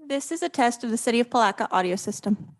This is a test of the City of Palatka audio system.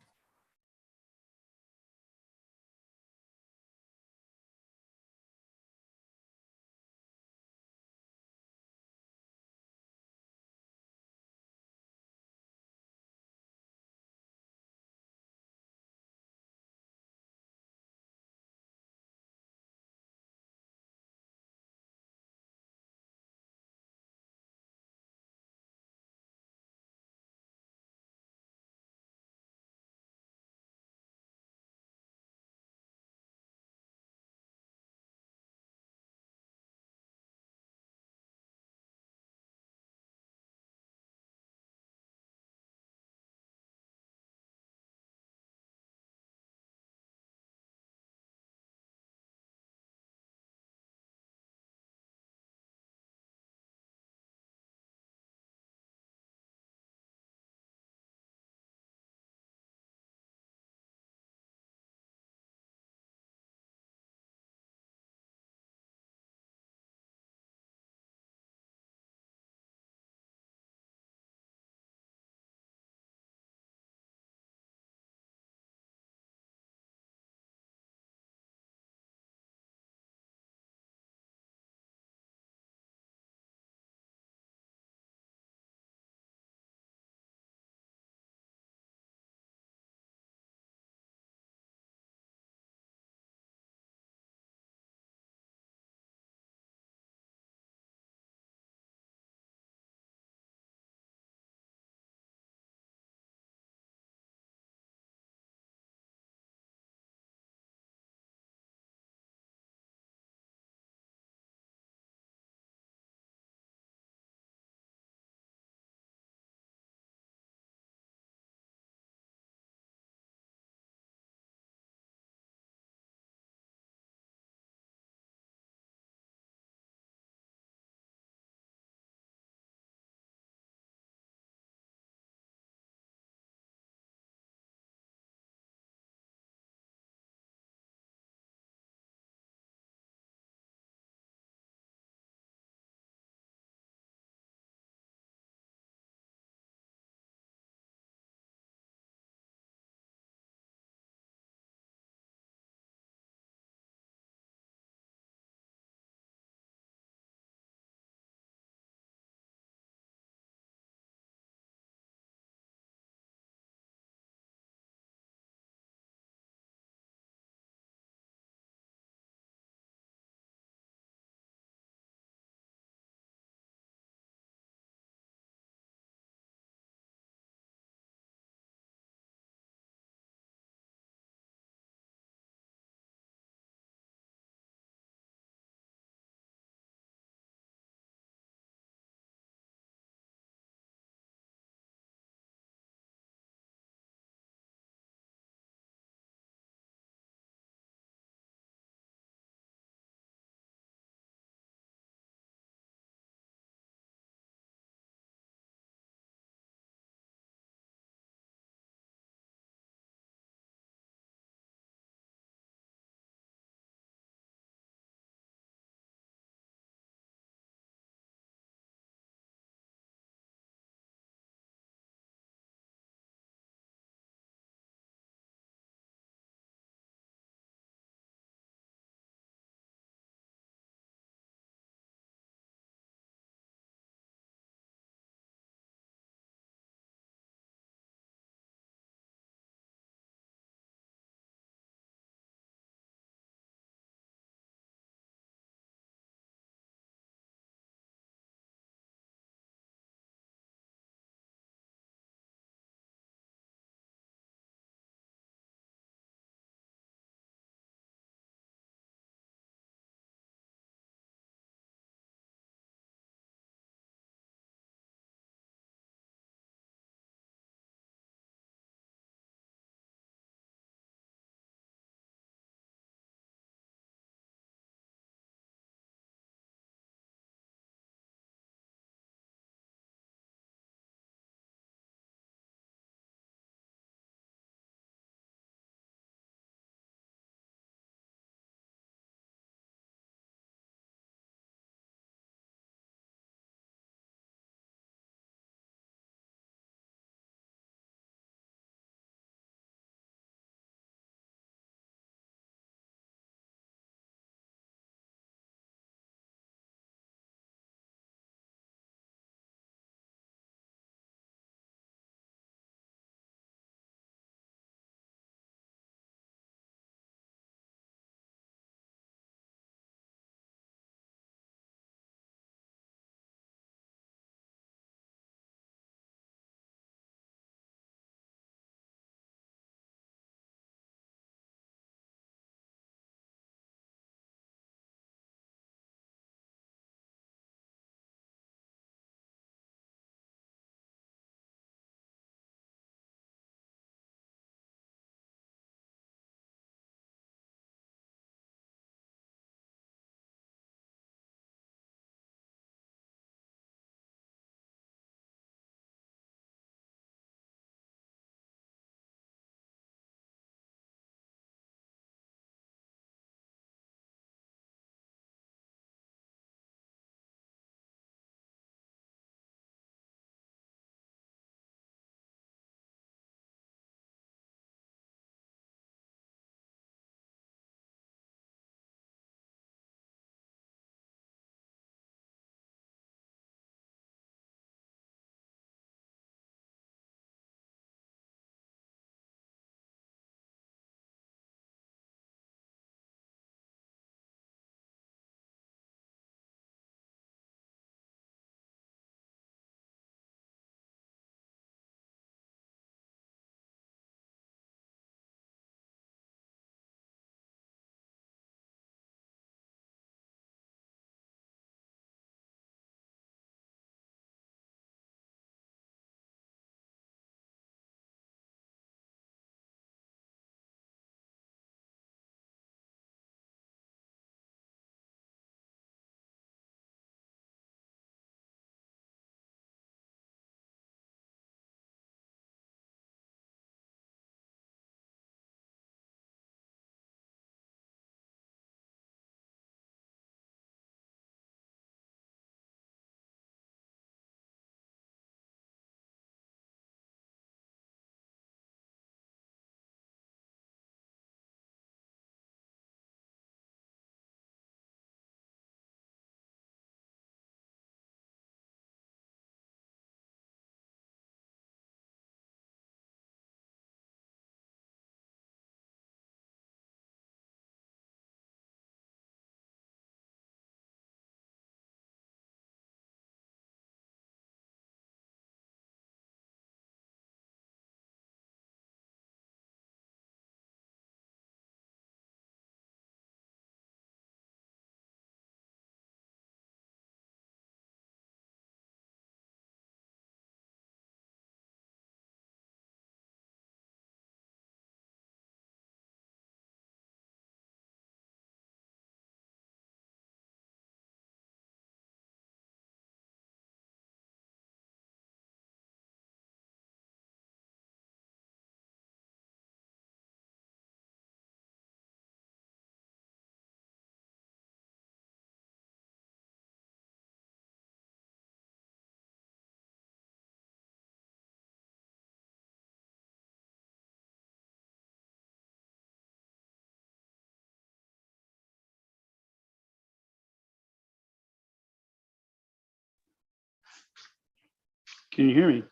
Can you hear me?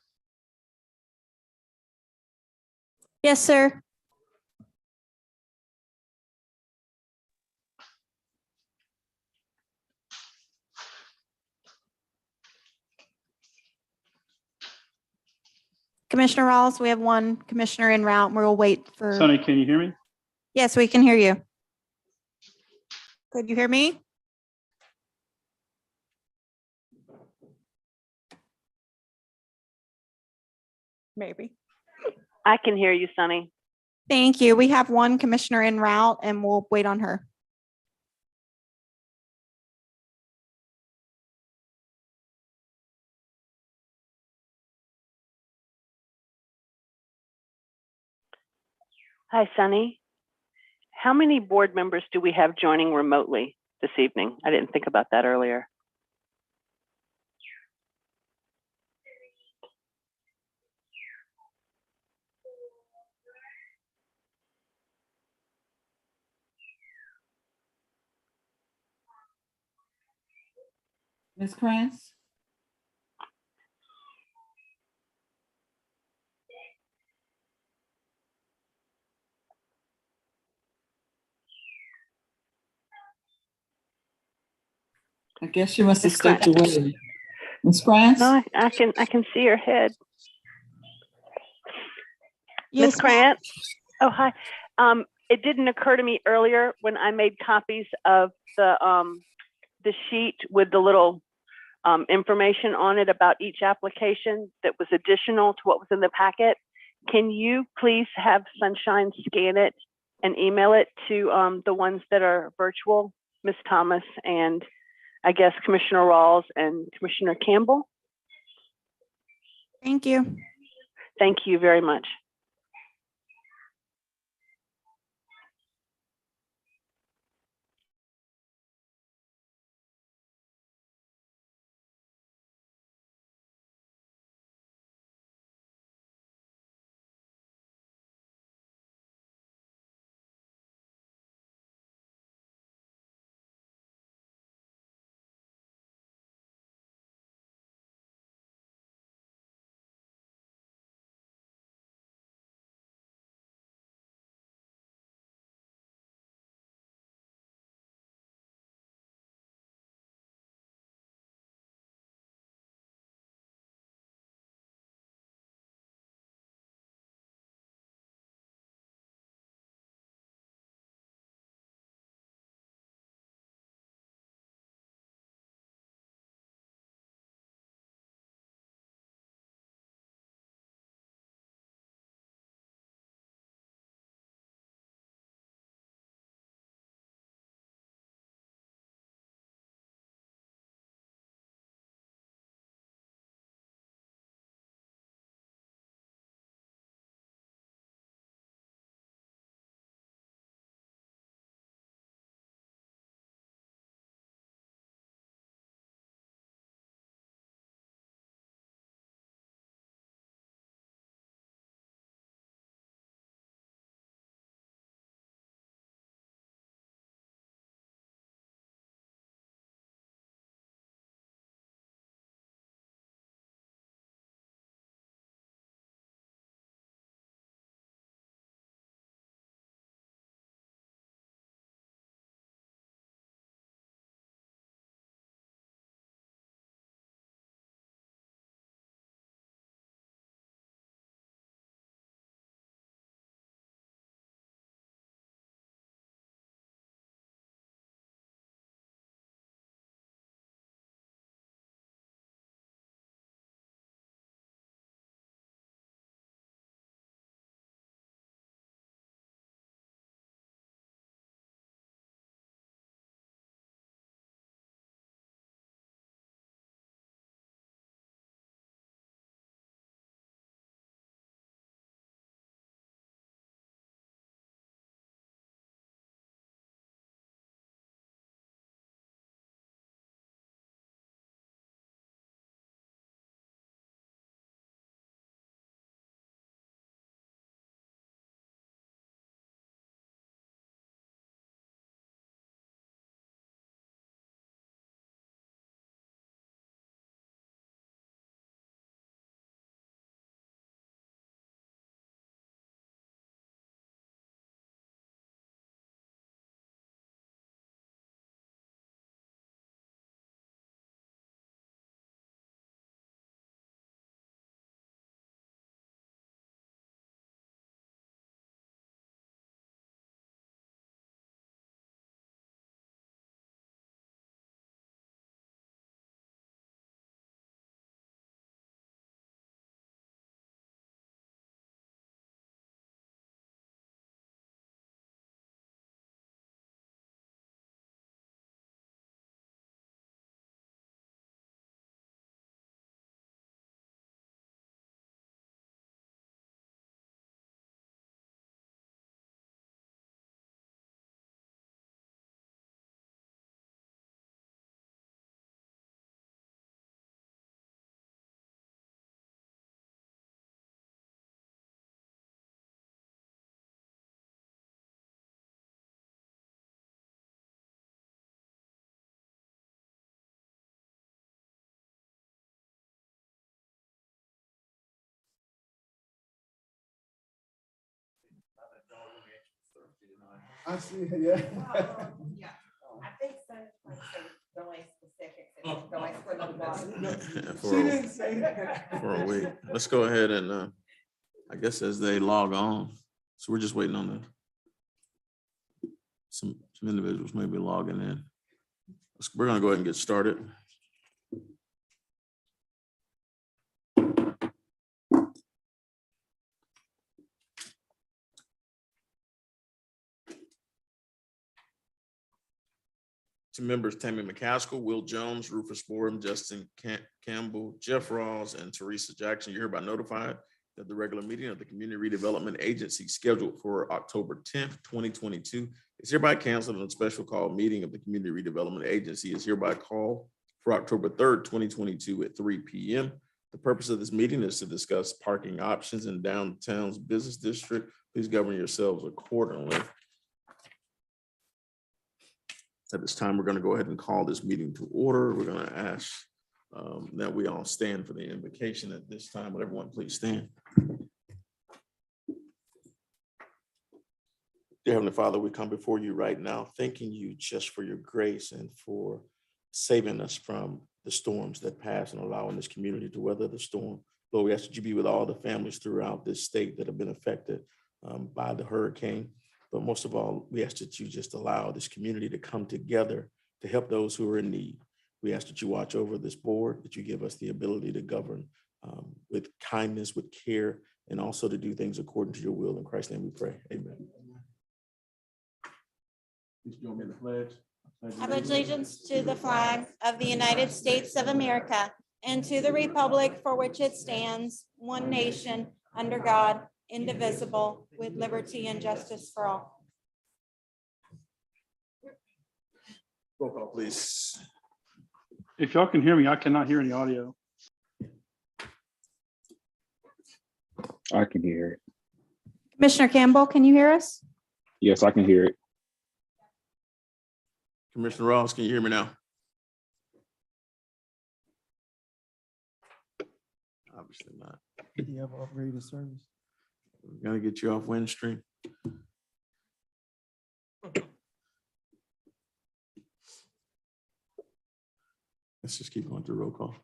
Yes, sir. Commissioner Rawls, we have one commissioner en route. We'll wait for. Sonny, can you hear me? Yes, we can hear you. Could you hear me? Maybe. I can hear you, Sonny. Thank you. We have one commissioner en route and we'll wait on her. Hi, Sonny. How many board members do we have joining remotely this evening? I didn't think about that earlier. Ms. Krantz? I guess she must have Ms. Krantz. stepped away. Ms. Krantz? No, I can see your head. Yes, Ms. Krantz? Oh, hi. It didn't occur to me earlier when I made copies of the sheet with the little information on it about each application that was additional to what was in the packet. Can you please have Sunshine scan it and email it to the ones that are virtual, Ms. Thomas and I guess Commissioner Rawls and Commissioner Campbell? Thank you. Thank you very much. I see, yeah. Yeah, I think so. Like, so don't waste the second, don't waste for another block. She didn't say that. For a week. Let's go ahead and, I guess as they log on, so we're just waiting on some individuals maybe logging in. We're gonna go ahead and get started. To members Tammy McCaskill, Will Jones, Rufus Borum, Justin Campbell, Jeff Rawls, and Teresa Jackson, you're hereby notified that the regular meeting of the Community Redevelopment Agency scheduled for October 10th, 2022 is hereby canceled, and a special call meeting of the Community Redevelopment Agency is hereby called for October 3rd, 2022 at 3 p.m. The purpose of this meeting is to discuss parking options in downtown's business district. Please govern yourselves accordingly. At this time, we're going to go ahead and call this meeting to order. We're going to ask that we all stand for the invocation at this time. Would everyone please stand? Dear Heavenly Father, we come before you right now, thanking you just for your grace and for saving us from the storms that pass and allowing this community to weather the storm. Lord, we ask that you be with all the families throughout this state that have been affected by the hurricane. But most of all, we ask that you just allow this community to come together to help those who are in need. We ask that you watch over this board, that you give us the ability to govern with kindness, with care, and also to do things according to your will. In Christ's name we pray. Amen. Please join me in the pledge. I pledge allegiance to the flag of the United States of America and to the republic for which it stands, one nation, under God, indivisible, with liberty and justice for all. Roll call, please. If y'all can hear me, I cannot hear any audio. I can hear it. Commissioner Campbell, can you hear us? Yes, I can hear it. Commissioner Ross, can you hear me now? Obviously not. You have operator service. We're gonna get you off Windstream. Let's just keep going through roll call.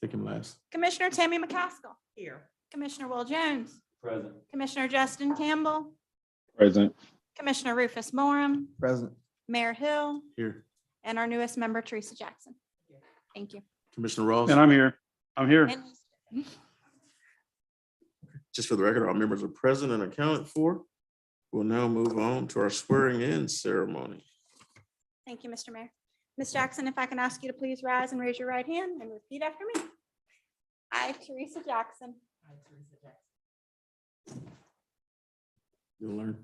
Take him last. Commissioner Tammy McCaskill. Here. Commissioner Will Jones. Present. Commissioner Justin Campbell. Present. Commissioner Rufus Moram. Present. Mayor Hill. Here. And our newest member, Teresa Jackson. Thank you. Commissioner Ross. And I'm here. I'm here. And Just for the record, all members are present and accounted for. We'll now move on to our swearing in ceremony. thank you, Mr. Mayor. Ms. Jackson, if I can ask you to please rise and raise your right hand and repeat after me. I, Teresa Jackson, You'll learn.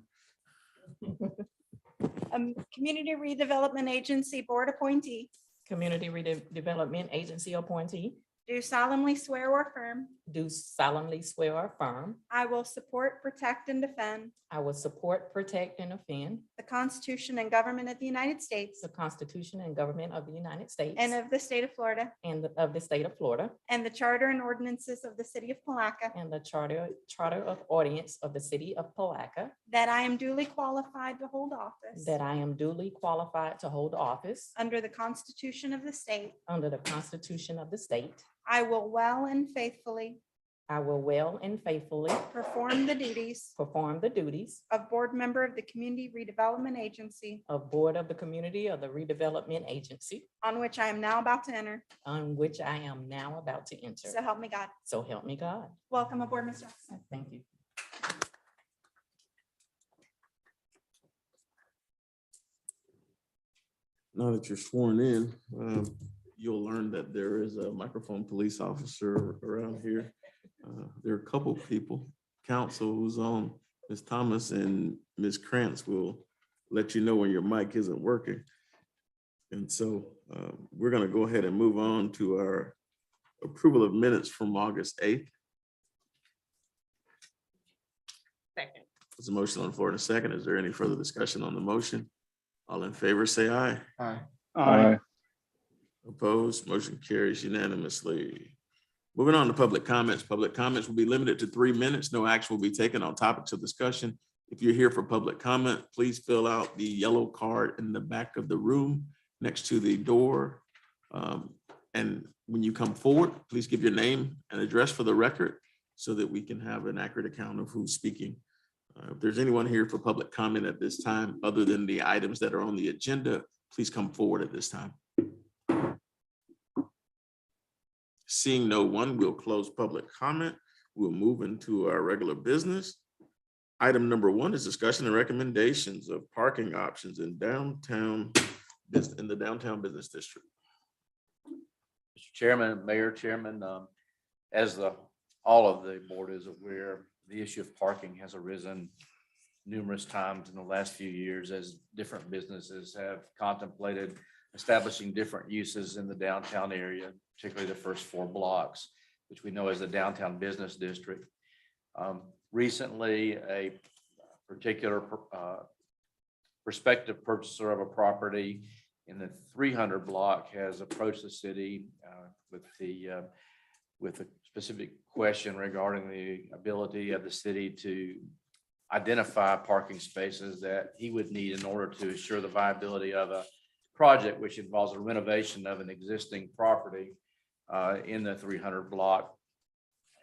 Community Redevelopment Agency Board appointee, Community Redevelopment Agency appointee, do solemnly swear or affirm do solemnly swear or affirm I will support, protect, and defend I will support, protect, and defend the Constitution and government of the United States the Constitution and government of the United States and of the state of Florida, and of the state of Florida, and the charter and ordinances of the city of Palatka, and the charter of audience of the city of Palatka, that I am duly qualified to hold office that I am duly qualified to hold office under the Constitution of the state. under the Constitution of the state. I will well and faithfully I will well and faithfully perform the duties perform the duties of board member of the Community Redevelopment Agency of Board of the Community of the Redevelopment Agency, on which I am now about to enter. on which I am now about to enter. So help me God. So help me God. Welcome aboard, Ms. Jackson. Thank you. Now that you're sworn in, you'll learn that there is a microphone police officer around here. There are a couple people, counsel who's on, Ms. Thomas and Ms. Krantz will let you know when your mic isn't working. And so we're gonna go ahead and move on to our approval of minutes from August 8th. Second. There's a motion on the floor in a second. Is there any further discussion on the motion? All in favor, say aye. Aye. Aye. Opposed, motion carries unanimously. Moving on to public comments. Public comments will be limited to 3 minutes. No action will be taken on topics of discussion. If you're here for public comment, please fill out the yellow card in the back of the room next to the door. And when you come forward, please give your name and address for the record so that we can have an accurate account of who's speaking. If there's anyone here for public comment at this time, other than the items that are on the agenda, please come forward at this time. Seeing no one, we'll close public comment. We'll move into our regular business. Item number 1 is discussion and recommendations of parking options in the downtown business district. Mr. Chairman, Mayor, Chairman, as all of the board is aware, the issue of parking has arisen numerous times in the last few years as different businesses have contemplated establishing different uses in the downtown area, particularly the first 4 blocks, which we know as the downtown business district. Recently, a particular prospective purchaser of a property in the 300 block has approached the city with a specific question regarding the ability of the city to identify parking spaces that he would need in order to assure the viability of a project which involves a renovation of an existing property in the 300 block.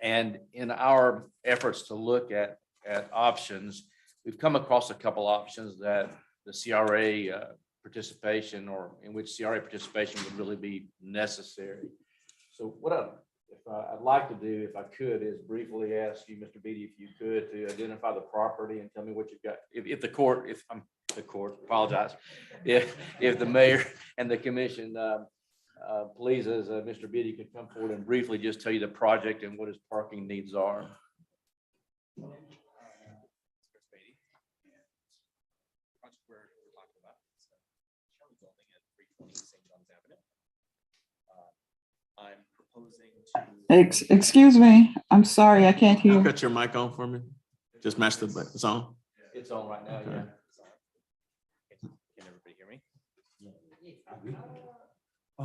And in our efforts to look at options, we've come across a couple options that the CRA participation, or in which CRA participation would really be necessary. So what I'd like to do, if I could, is briefly ask you, Mr. Beatty, if you could, to identify the property and tell me what you've got. If the court, apologize. If the mayor and the commission pleases, Mr. Beatty could come forward and briefly just tell you the project and what his parking needs are. I'm proposing to. Excuse me, I'm sorry, I can't hear. Cut your mic on for me. Just match the song. It's on right now, Okay. yeah. Can everybody hear me? I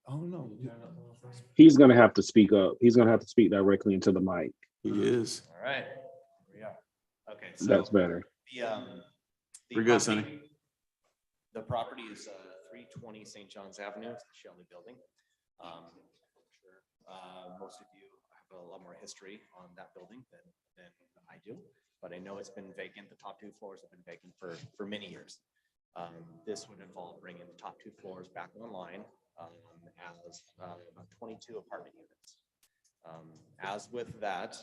don't know. He's gonna have to speak up. He's gonna have to speak directly into the mic. He is. All right. Here we are. Okay. So That's better. the We're good, property- Sonny. The property is 320 St. John's Avenue, it's the Shelley Building. Sure. Most of you have a lot more history on that building than I do, but I know it's been vacant. The top 2 floors have been vacant for many years. This would involve bringing the top 2 floors back online as about 22 apartment units. As with that,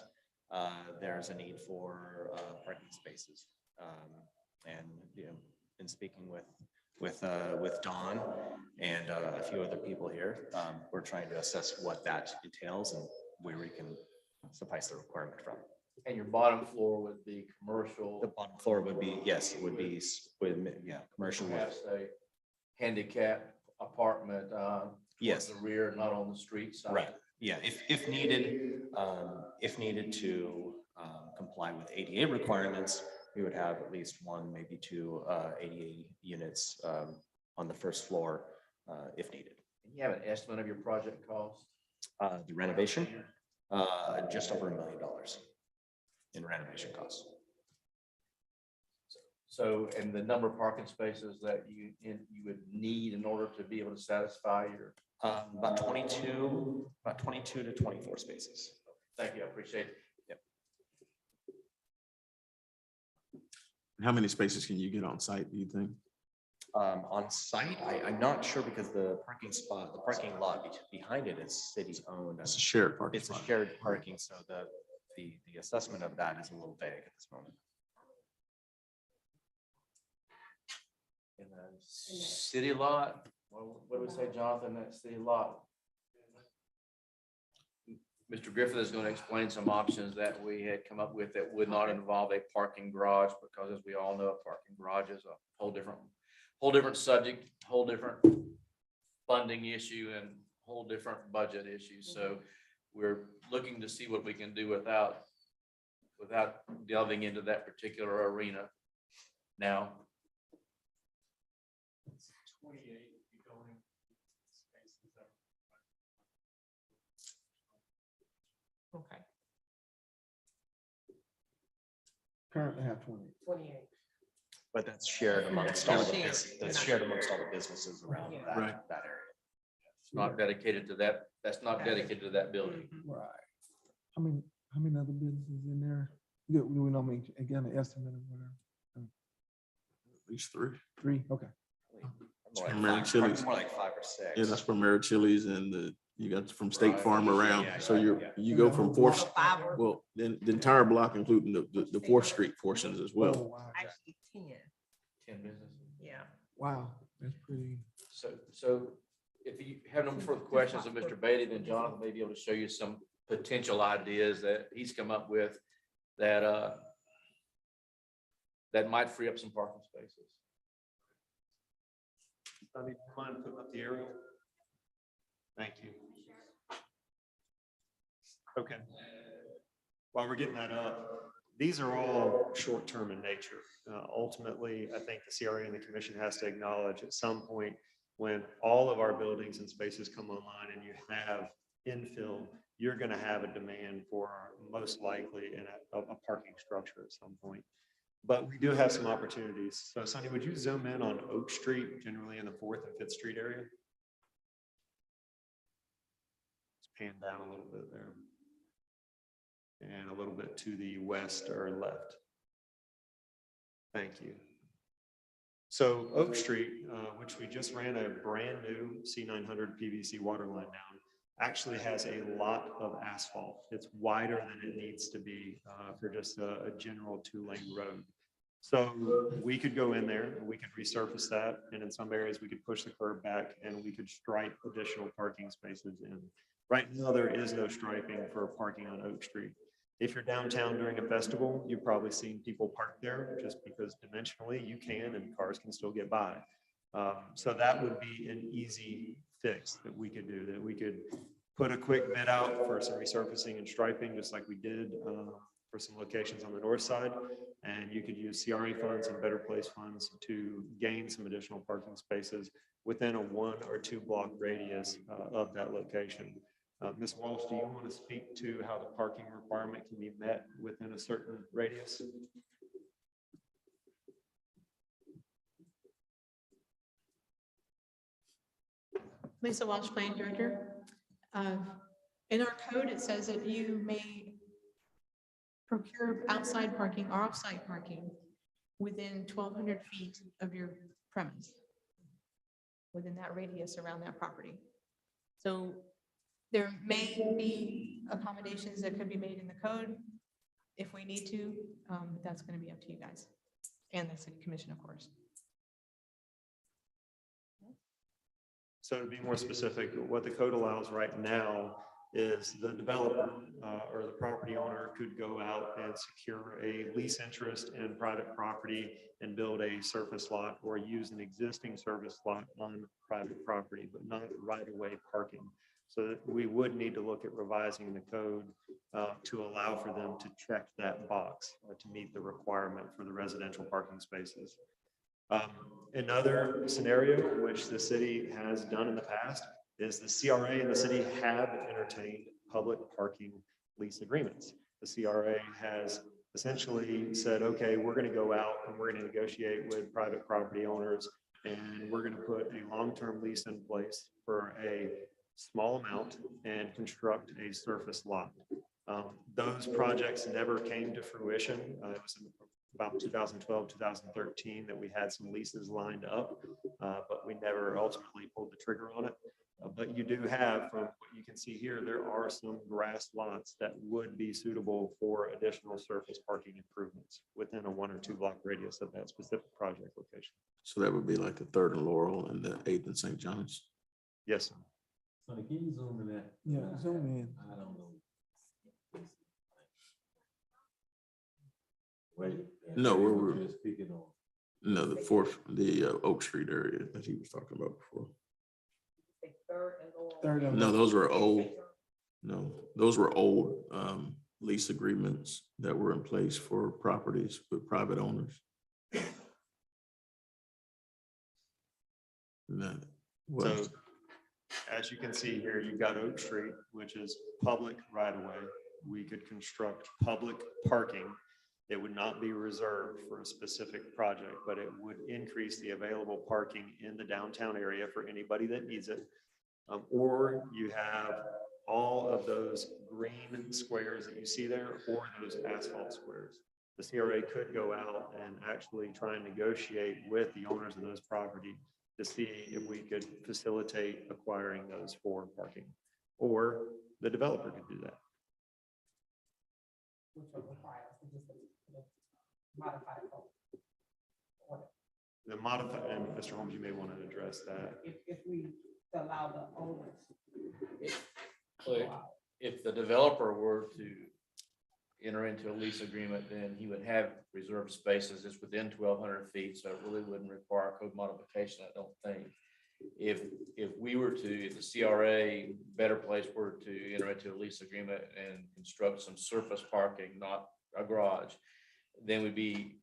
there's a need for parking spaces. And in speaking with Dawn and a few other people here, we're trying to assess what that entails and where we can suffice the requirement from. And your bottom floor would be commercial. The bottom floor would be, yes, it would be commercial. Perhaps a handicap apartment. Yes. towards the rear, not on the street side. Right. Yeah. If needed to comply with ADA requirements, we would have at least 1, maybe 2 ADA units on the first floor if needed. And you have an estimate of your project cost? The renovation, just over $1 million in renovation costs. So, and the number of parking spaces that you would need in order to be able to satisfy your. About 22 to 24 spaces. Thank you, I appreciate it. How many spaces can you get on site, do you think? On site, I'm not sure because the parking lot behind it is city owned. It's a shared parking It's a spot. shared parking, so the assessment of that is a little vague at this moment. In the city lot, what do we say, Jonathan, that city lot? Mr. Griffith is going to explain some options that we had come up with that would not involve a parking garage, because as we all know, a parking garage is a whole different subject, whole different funding issue and whole different budget issue. So we're looking to see what we can do without delving into that particular arena now. 28 going spaces. Okay. Currently have 20. But that's shared amongst all the, that's shared amongst all the businesses around Right. that area. It's not dedicated to that, that's not dedicated to that building. Right. How many other businesses in there? Do we know, I mean, again, an estimate of whatever? At least three. 3, okay. Mary Chili's. More like 5 or 6. Yeah, that's from Mary Chili's and you got from State Right. Farm around. Yeah, So yeah. you go from Fourth, Oh, 5 or well, then the entire block, including the Fourth Street portions as Oh, well. wow. actually 10. 10 businesses. Yeah. Wow, that's pretty. So if you have no further questions of Mr. Beatty, then Jonathan may be able to show you some potential ideas that he's come up with that that might free up some parking spaces. Sonny, do you mind putting up the aerial? Thank you. Okay. While we're getting that up, these are all short-term in nature. Ultimately, I think the CRA and the commission has to acknowledge at some point when all of our buildings and spaces come online and you have infill, you're going to have a demand for most likely a parking structure at some point. But we do have some opportunities. So Sonny, would you zoom in on Oak Street, generally in the 4th and 5th Street area? Let's pan down a little bit there. And a little bit to the west or left. Thank you. So Oak Street, which we just ran a brand new C900 PVC water line down, actually has a lot of asphalt. It's wider than it needs to be for just a general 2-lane road. So we could go in there, we could resurface that, and in some areas we could push the curb back and we could stripe additional parking spaces in. Right now, there is no striping for parking on Oak Street. If you're downtown during a festival, you've probably seen people park there just because dimensionally you can and cars can still get by. So that would be an easy fix that we could do, that we could put a quick bid out for some resurfacing and striping, just like we did for some locations on the north side. And you could use CRA funds and Better Place funds to gain some additional parking spaces within a 1 or 2 block radius of that location. Ms. Walsh, do you want to speak to how the parking requirement can be met within a certain radius? Lisa Walsh, Plan Director. In our code, it says that you may procure outside parking or off-site parking within 1,200 feet of your premise, within that radius around that property. So there may be accommodations that could be made in the code if we need to. That's going to be up to you guys and the city commission, of course. So to be more specific, what the code allows right now is the developer or the property owner could go out and secure a lease interest in private property and build a surface lot or use an existing surface lot on private property, but not right-of-way parking. So we would need to look at revising the code to allow for them to check that box to meet the requirement for the residential parking spaces. Another scenario which the city has done in the past is the CRA and the city have entertained public parking lease agreements. The CRA has essentially said, okay, we're going to go out and we're going to negotiate with private property owners and we're going to put a long-term lease in place for a small amount and construct a surface lot. Those projects never came to fruition. It was about 2012, 2013 that we had some leases lined up, but we never ultimately pulled the trigger on it. But you do have, from what you can see here, there are some grass lots that would be suitable for additional surface parking improvements within a 1 or 2 block radius of that specific project location. So that would be like the 3rd and Laurel and the 8th and St. John's. Yes, sir. So can you zoom in that? Yeah, zoom in. I don't know. Wait. No, we're just speaking on. no, the Oak Street area that he was talking about before. Third and No, those were old. No, those were old lease agreements that were in place for properties with private owners. So as you can see here, you've got Oak Street, which is public right away. We could construct public parking It would not be reserved for a specific project, but it would increase the available parking in the downtown area for anybody that needs it. Or you have all of those green squares that you see there, or those asphalt squares. The CRA could go out and actually try and negotiate with the owners of those property to see if we could facilitate acquiring those for parking, or the developer could do that. The modify, and Mr. Holmes, you may want to address that. If we allow the owners. If the developer were to enter into a lease agreement, then he would have reserved spaces. It's within 1,200 feet, so it really wouldn't require code modification, I don't think. If we were to, if the CRA, Better Place, were to enter into a lease agreement and construct some surface parking, not a garage, then we'd be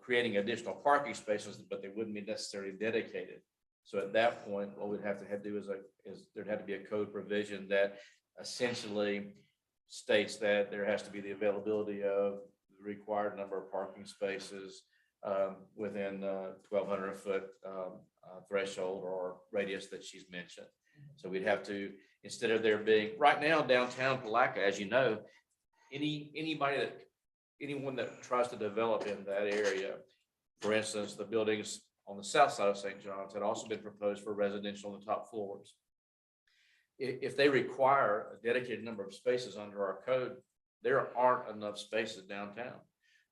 creating additional parking spaces, but they wouldn't be necessarily dedicated. So at that point, what we'd have to do is there'd have to be a code provision that essentially states that there has to be the availability of the required number of parking spaces within 1,200 foot threshold or radius that she's mentioned. So we'd have to, instead of there being, right now downtown Palatka, as you know, anyone that tries to develop in that area, for instance, the buildings on the south side of St. John's had also been proposed for residential on the top floors. If they require a dedicated number of spaces under our code, there aren't enough spaces downtown.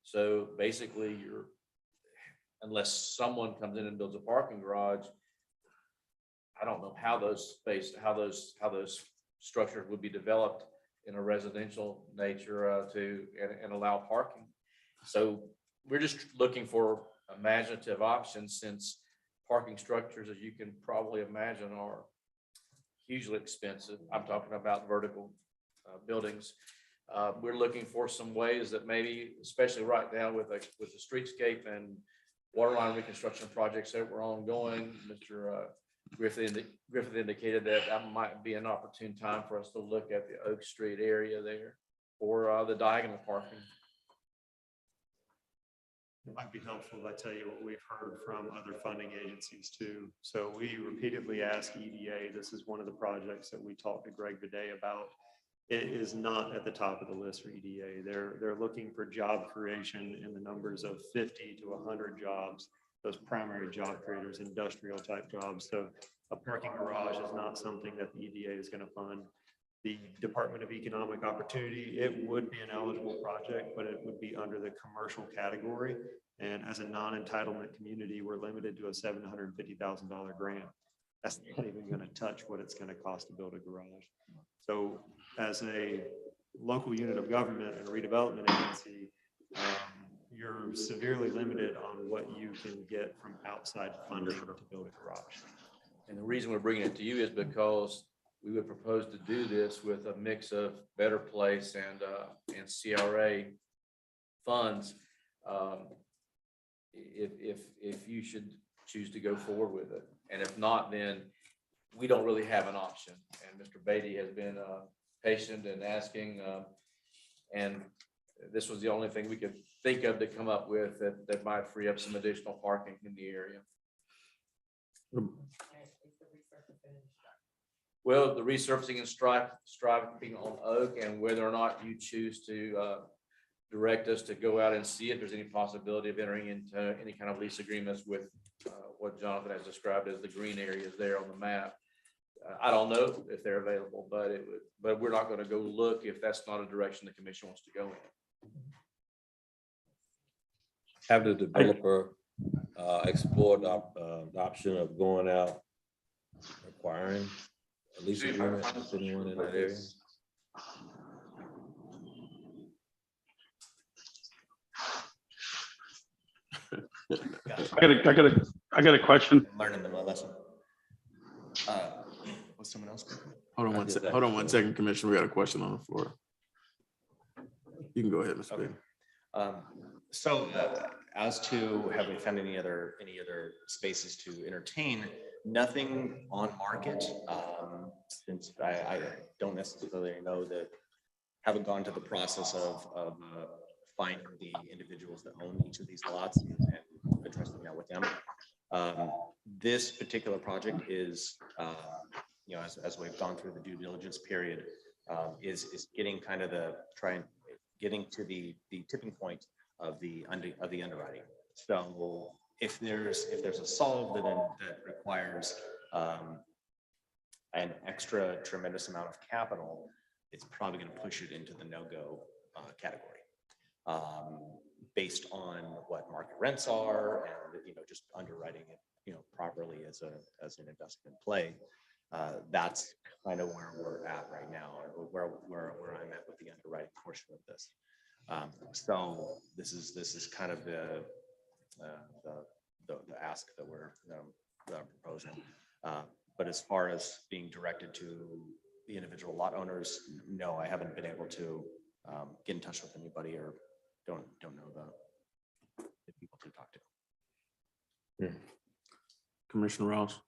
So basically unless someone comes in and builds a parking garage, I don't know how those structures would be developed in a residential nature and allow parking. So we're just looking for imaginative options, since parking structures, as you can probably imagine, are hugely expensive. I'm talking about vertical buildings. We're looking for some ways that maybe, especially right now with the streetscape and waterline reconstruction projects that were ongoing, Mr. Griffith indicated that might be an opportune time for us to look at the Oak Street area there, or the diagonal parking. It might be helpful if I tell you what we've heard from other funding agencies too. So we repeatedly ask EDA, this is one of the projects that we talked to Greg today about. It is not at the top of the list for EDA. They're looking for job creation in the numbers of 50 to 100 jobs, those primary job creators, industrial type jobs. So a parking garage is not something that the EDA is going to fund. The Department of Economic Opportunity, it would be an eligible project, but it would be under the commercial category. And as a non-entitlement community, we're limited to a $750,000 grant. That's not even going to touch what it's going to cost to build a garage. So as a local unit of government and a redevelopment agency, you're severely limited on what you can get from outside funding to build a garage. And the reason we're bringing it to you is because we would propose to do this with a mix of Better Place and CRA funds. If you should choose to go forward with it, and if not, then we don't really have an option. And Mr. Beatty has been patient and asking, and this was the only thing we could think of to come up with that might free up some additional parking in the area. Well, the resurfacing and striping on Oak, and whether or not you choose to direct us to go out and see if there's any possibility of entering into any kind of lease agreements with what Jonathan has described as the green areas there on the map. I don't know if they're available, but we're not going to go look if that's not a direction the commission wants to go in. Have the developer explore the option of going out acquiring a lease agreement with anyone in that area? I got a question. Learning my lesson. Was someone else? Hold on one second, Commissioner. We got a question on the floor. You can go ahead, Mr. Okay. Bailey. So as to have we found any other spaces to entertain, nothing on market, since I don't necessarily know that, haven't gone to the process of finding the individuals that own each of these lots and addressing that with them. This particular project is, as we've gone through the due diligence period, is getting kind of getting to the tipping point of the underwriting. So if there's a solve that requires an extra tremendous amount of capital, it's probably going to push it into the no-go category, based on what market rents are, and just underwriting it properly as an investment play. That's kind of where we're at right now, or where I'm at with the underwriting portion of this. So this is kind of the ask that I'm proposing. But as far as being directed to the individual lot owners, no, I haven't been able to get in touch with anybody, or don't know the people to talk to. Commissioner Ross.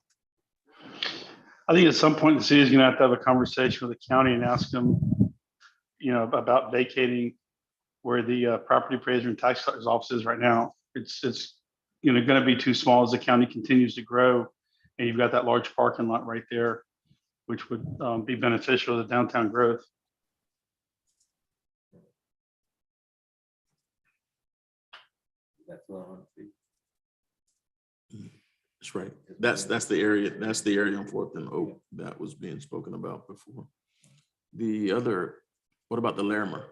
I think at some point the city is going to have a conversation with the county and ask them, about vacating where the property appraiser and tax collector's office is right now. It's going to be too small as the county continues to grow, and you've got that large parking lot right there, which would be beneficial to the downtown growth. That's 100 feet. That's right. That's the area. That's the area on 4th and Oak that was being spoken about before. The other, what about the Larimer?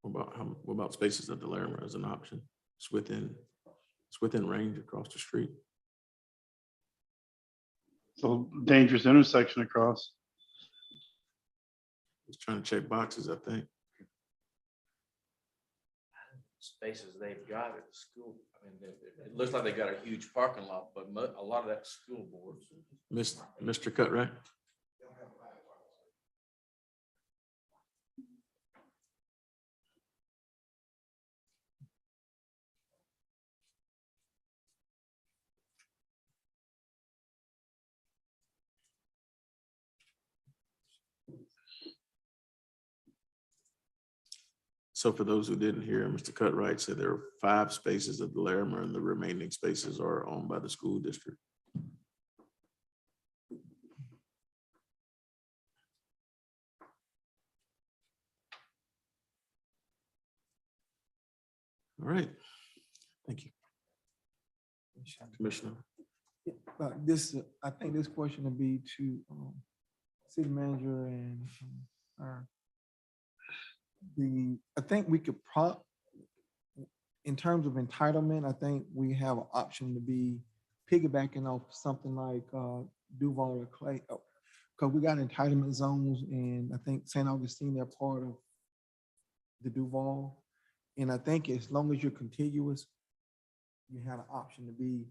What about spaces at the Larimer as an option? It's within range across the street. So dangerous intersection across. It's trying to check boxes, I think. Spaces they've got at the school. I mean, it looks like they got a huge parking lot, but a lot of that school boards. Mr. Cutright. So for those who didn't hear, Mr. Cutright said there are 5 spaces at the Larimer, and the remaining spaces are owned by the school district. All right. Thank you. Commissioner. I think this question would be to city manager and I think we could in terms of entitlement, I think we have an option to be piggybacking off something like Duval or Clay, because we got entitlement zones, and I think St. Augustine, they're part of the Duval. And I think as long as you're contiguous, you have an option to be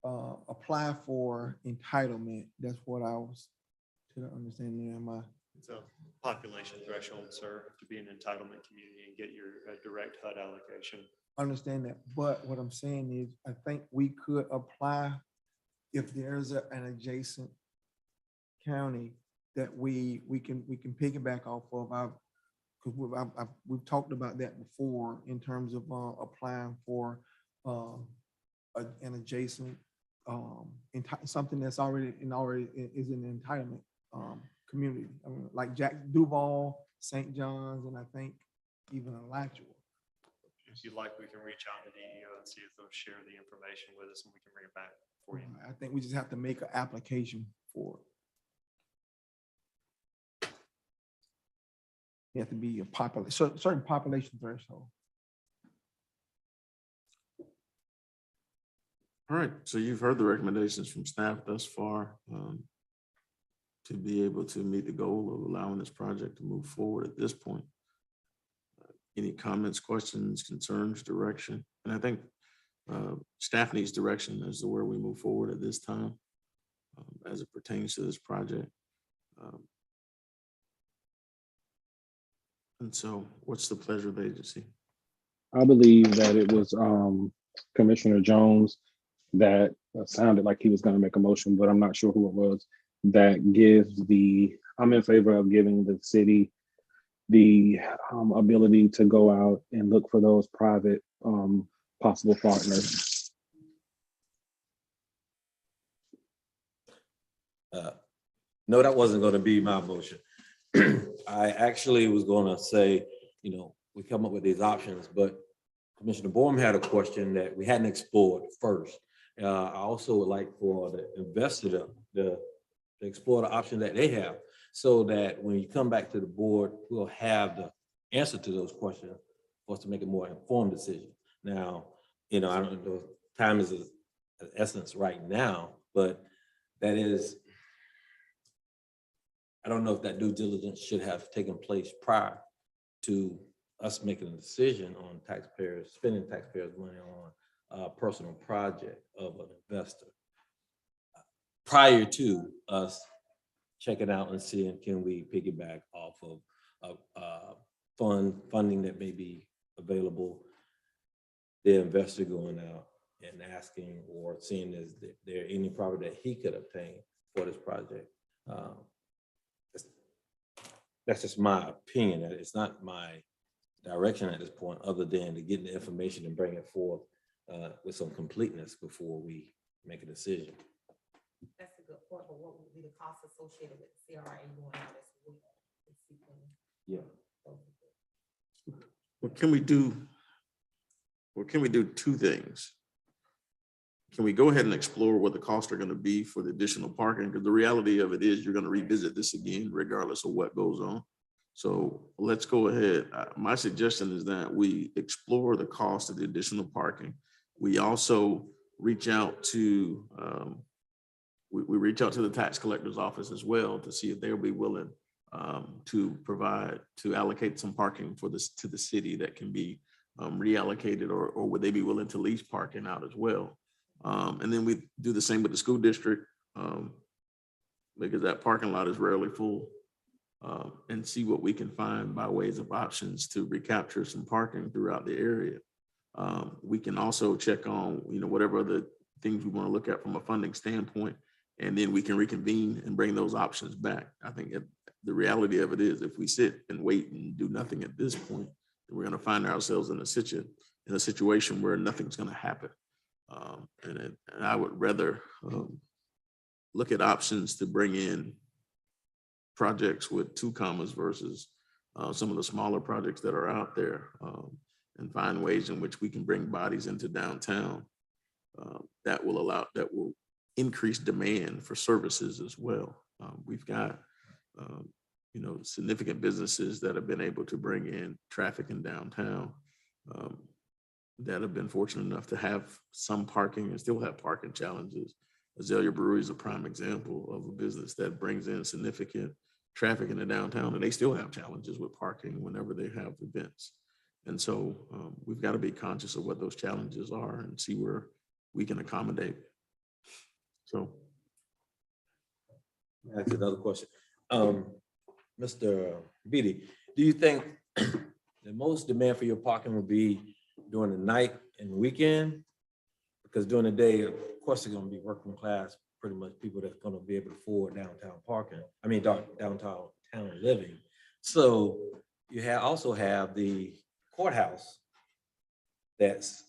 apply for entitlement. That's what I was to understand there. It's a population threshold, sir, to be an entitlement community and get your direct HUD allocation. Understand that, but what I'm saying is, I think we could apply if there's an adjacent county that we can piggyback off of. Because we've talked about that before in terms of applying for an adjacent something that's already is an entitlement community. I mean, like Duval, St. John's, and I think even Alachua. If you'd like, we can reach out to DEO and see if they'll share the information with us, and we can bring it back for you. I think we just have to make an application for it. You have to be a certain population threshold. All right, so you've heard the recommendations from staff thus far to be able to meet the goal of allowing this project to move forward at this point. Any comments, questions, concerns, direction? And I think staff needs direction as to where we move forward at this time as it pertains to this project. And so what's the pleasure of the agency? I believe that it was Commissioner Jones that sounded like he was going to make a motion, but I'm not sure who it was, that gives I'm in favor of giving the city the ability to go out and look for those private possible partners. No, that wasn't going to be my motion. I actually was going to say, you know, we come up with these options, but Commissioner Borum had a question that we hadn't explored first. I also would like for the investor to explore the option that they have, so that when you come back to the board, we'll have the answer to those questions for us to make a more informed decision. Now, you know, I don't know, time is of essence right now, but that is, I don't know if that due diligence should have taken place prior to us making a decision on taxpayers, spending taxpayers' money on a personal project of an investor, prior to us checking out and seeing, can we piggyback off of funding that may be available, the investor going out and asking or seeing is there any property that he could obtain for this project. That's just my opinion. It's not my direction at this point, other than to get the information and bring it forth with some completeness before we make a decision. That's a good point, but what would be the cost associated with CRA going out as well? Yeah. Well, can we do two things? Can we go ahead and explore what the costs are going to be for the additional parking? Because the reality of it is you're going to revisit this again, regardless of what goes on. So let's go ahead. My suggestion is that we explore the cost of the additional parking. We also reach out to, we reach out to the tax collector's office as well to see if they'll be willing to allocate some parking for this to the city that can be reallocated, or would they be willing to lease parking out as well? And then we do the same with the school district, because that parking lot is rarely full, and see what we can find by ways of options to recapture some parking throughout the area. We can also check on, you know, whatever other things we want to look at from a funding standpoint, and then we can reconvene and bring those options back. I think the reality of it is, if we sit and wait and do nothing at this point, we're going to find ourselves in a situation where nothing's going to happen. And I would rather look at options to bring in projects with 2 commas versus some of the smaller projects that are out there, and find ways in which we can bring bodies into downtown that will increase demand for services as well. We've got you know, significant businesses that have been able to bring in traffic in downtown, that have been fortunate enough to have some parking and still have parking challenges. Azalea Brewery is a prime example of a business that brings in significant traffic in the downtown, and they still have challenges with parking whenever they have events. And so we've got to be conscious of what those challenges are and see where we can accommodate. So That's another question. Mr. Beatty, do you think the most demand for your parking will be during the night and weekend? Because during the day, of course, they're going to be working class, pretty much people that's going to be able to afford downtown parking. I mean, downtown living. So you also have the courthouse that's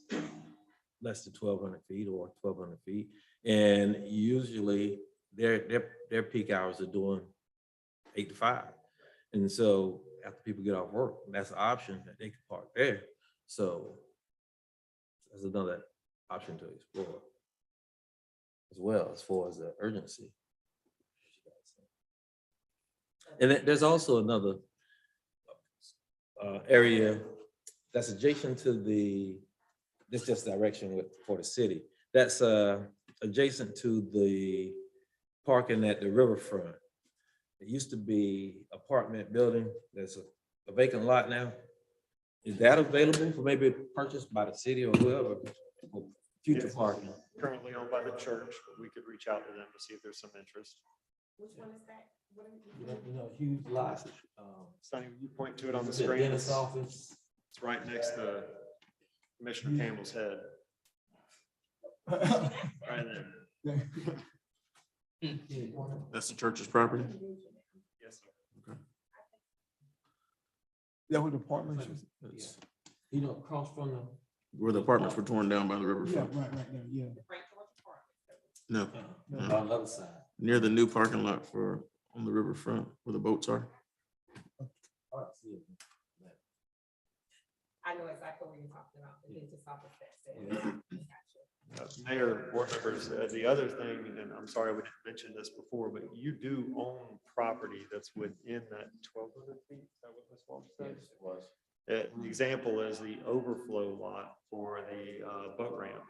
less than 1,200 feet or 1,200 feet, and usually their peak hours are doing 8 to 5. And so after people get off work, that's an option that they can park there. So that's another option to explore as well, as far as the urgency. And there's also another area that's adjacent to this just direction for the city. That's adjacent to the parking at the riverfront. It used to be apartment building. There's a vacant lot now. Is that available for maybe purchase by the city or whoever for future parking? Currently owned by the church, but we could reach out to them to see if there's some interest. Which one is that? What are You know, huge lots. Sonny, you point to it on the The screen. dentist office. It's right next to Commissioner Campbell's head. Right there. that's the church's property. Yes, sir. That what the apartments is? That's You know, across from the. where the apartments were torn down by the Yeah, riverfront. right there, yeah. No, On the other side. near the new parking lot for, on the riverfront where the boats are. I know exactly what you're talking about, the just off of that. Mayor, board members, the other thing, and I'm sorry we didn't mention this before, but you do own property that's within that 1,200 feet. Is that what Ms. Walsh said? Yes, it was. The example is the overflow lot for the boat ramp.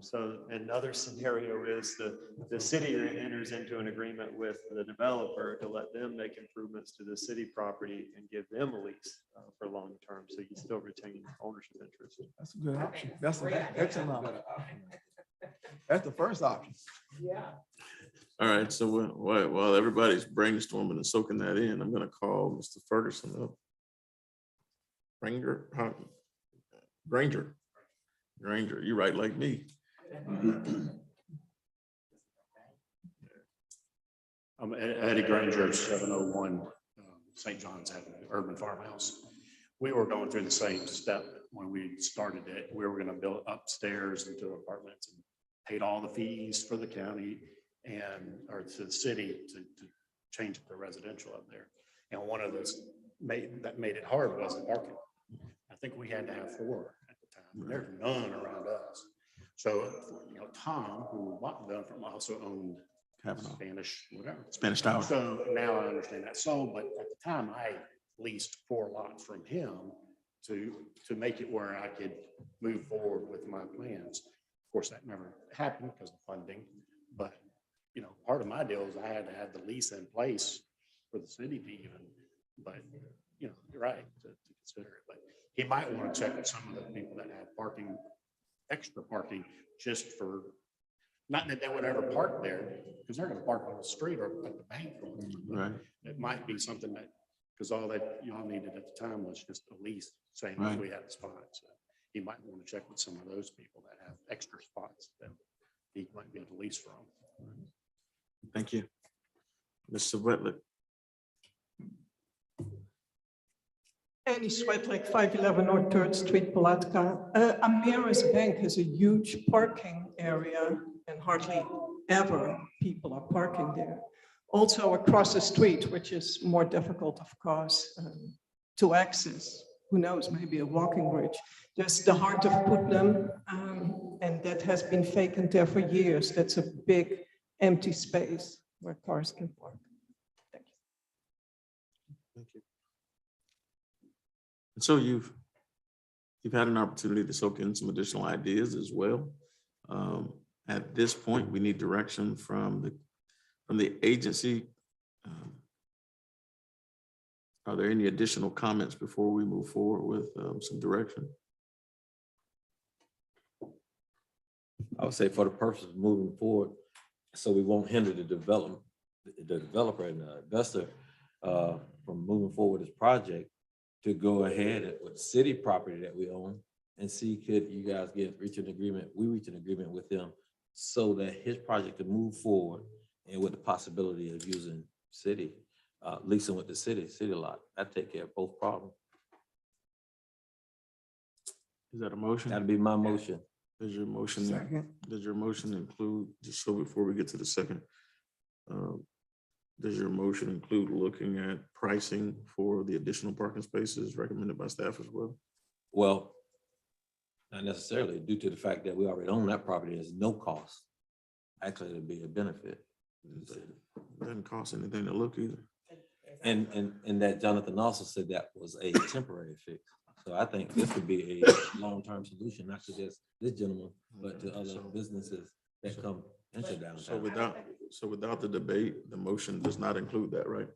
So another scenario is the city enters into an agreement with the developer to let them make improvements to the city property and give them a lease for long term. So you still retain ownership interest. That's a good option. That's an excellent option. That's the first option. Yeah. All right, so while everybody's brainstorming and soaking that in, I'm gonna call Mr. Ferguson up. Granger, you write like me. I'm Eddie Granger, 701 St. John's Avenue, Urban Farmhouse. We were going through the same step when we started it. We were going to build upstairs into apartments and paid all the fees for the county or to the city to change it to residential up there. And one of those that made it hard was the parking. I think we had to have 4 at the time. There's none around us. So, Tom, who bought the building from, also owned Spanish Tower. So now I understand that. So, but at the time I leased 4 lots from him to make it where I could move forward with my plans. Of course, that never happened because of funding, but part of my deal is I had to have the lease in place for the city to even, but you're right to consider it. But he might want to check with some of the people that have extra parking, just for, not that they would ever park there, because they're going to park on the street or at the bank. Right. It might be something that, because all that y'all needed at the time was just a lease saying Right. that we had a spot. So he might want to check with some of those people that have extra spots that he might be able to lease from. Thank you. Mr. Whitley. Annie Sweatlick, 511 North 3rd Street, Palatka. Ameris Bank has a huge parking area and hardly ever people are parking there. Also across the street, which is more difficult, of course, to access. Who knows, maybe a walking bridge. Just the heart of Putnam, and that has been vacant there for years. That's a big empty space where cars can park. Thank you. Thank you. And so you've had an opportunity to soak in some additional ideas as well. At this point, we need direction from the agency. Are there any additional comments before we move forward with some direction? I would say for the purpose of moving forward, so we won't hinder the developer and the investor from moving forward this project, to go ahead with the city property that we own and see, could you guys reach an agreement, we reach an agreement with them so that his project can move forward, and with the possibility of using city, leasing with the city lot. That take care of both problems. Is that a motion? That'd be my motion. Does your motion, Second. does your motion include, just so before we get to the second, does your motion include looking at pricing for the additional parking spaces recommended by staff as well? Well, not necessarily, due to the fact that we already own that property. There's no cost. Actually, it'd be a benefit. It doesn't cost anything to look either. And that Jonathan also said that was a temporary fix. So I think this could be a long-term solution, not to just this gentleman, but to other businesses that come into downtown. So without the debate, the motion does not include that, right?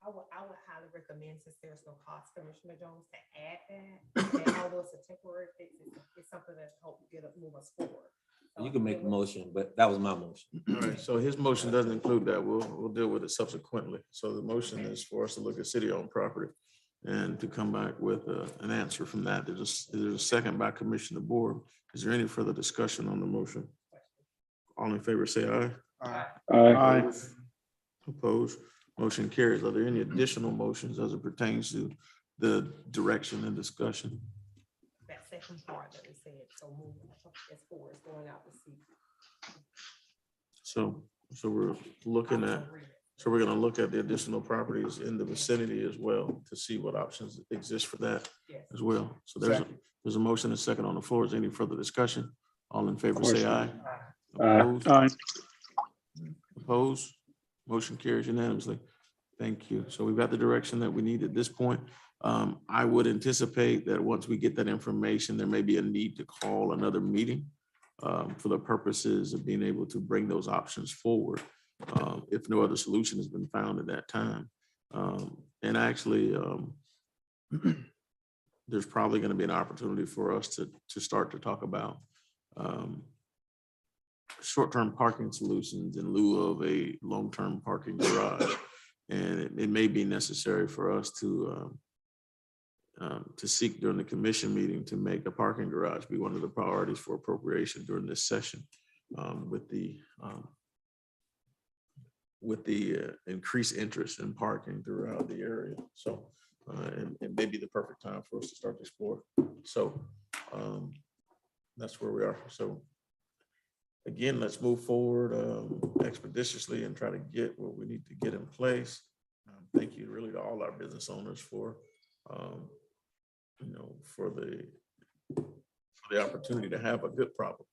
I would highly recommend, since there's no cost, Commissioner Jones, to add that. And although it's a temporary fix, it's something that help move us forward. You can make a motion, but that was my motion. All right, so his motion doesn't include that. We'll deal with it subsequently. So the motion is for us to look at city-owned property and to come back with an answer from that. There's a second by Commissioner Board. Is there any further discussion on the motion? All in favor, say aye. Aye. Aye. Opposed? Motion carries. Are there any additional motions as it pertains to the direction and discussion? That second part that we said, so move as far as going out to sea. So we're looking at, so we're gonna look at the additional properties in the vicinity as well to see what options exist for that Yes. as well. So there's a motion and a second on the floor. Is there any further discussion? All in favor, say aye. Opposed? Aye. Opposed? Motion carries unanimously. Thank you. So we've got the direction that we need at this point. I would anticipate that once we get that information, there may be a need to call another meeting for the purposes of being able to bring those options forward, if no other solution has been found at that time. And actually, there's probably going to be an opportunity for us to start to talk about short-term parking solutions in lieu of a long-term parking garage. And it may be necessary for us to seek during the commission meeting to make the parking garage be one of the priorities for appropriation during this session, with the increased interest in parking throughout the area. So it may be the perfect time for us to start to explore. So that's where we are. So again, let's move forward expeditiously and try to get what we need to get in place. Thank you really to all our business owners for for the opportunity to have a good problem.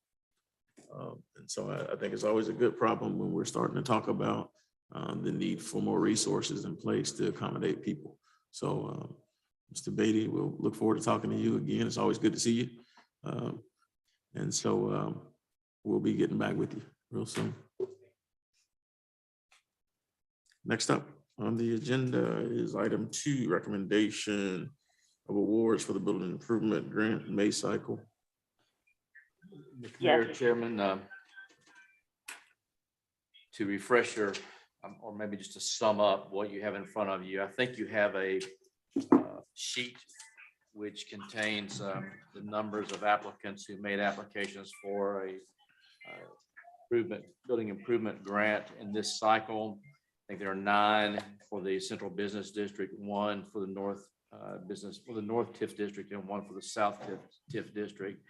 And so I think it's always a good problem when we're starting to talk about the need for more resources in place to accommodate people. So Mr. Beatty, we'll look forward to talking to you again. It's always good to see you. And so we'll be getting back with you real soon. Next up on the agenda is item 2, recommendation of awards for the building improvement grant May cycle. Mayor, Chairman, to refresh your, or maybe just to sum up what you have in front of you, I think you have a sheet which contains the numbers of applicants who made applications for a building improvement grant in this cycle. I think there are 9 for the Central Business District, 1 for the North TIF District, and 1 for the South TIF District.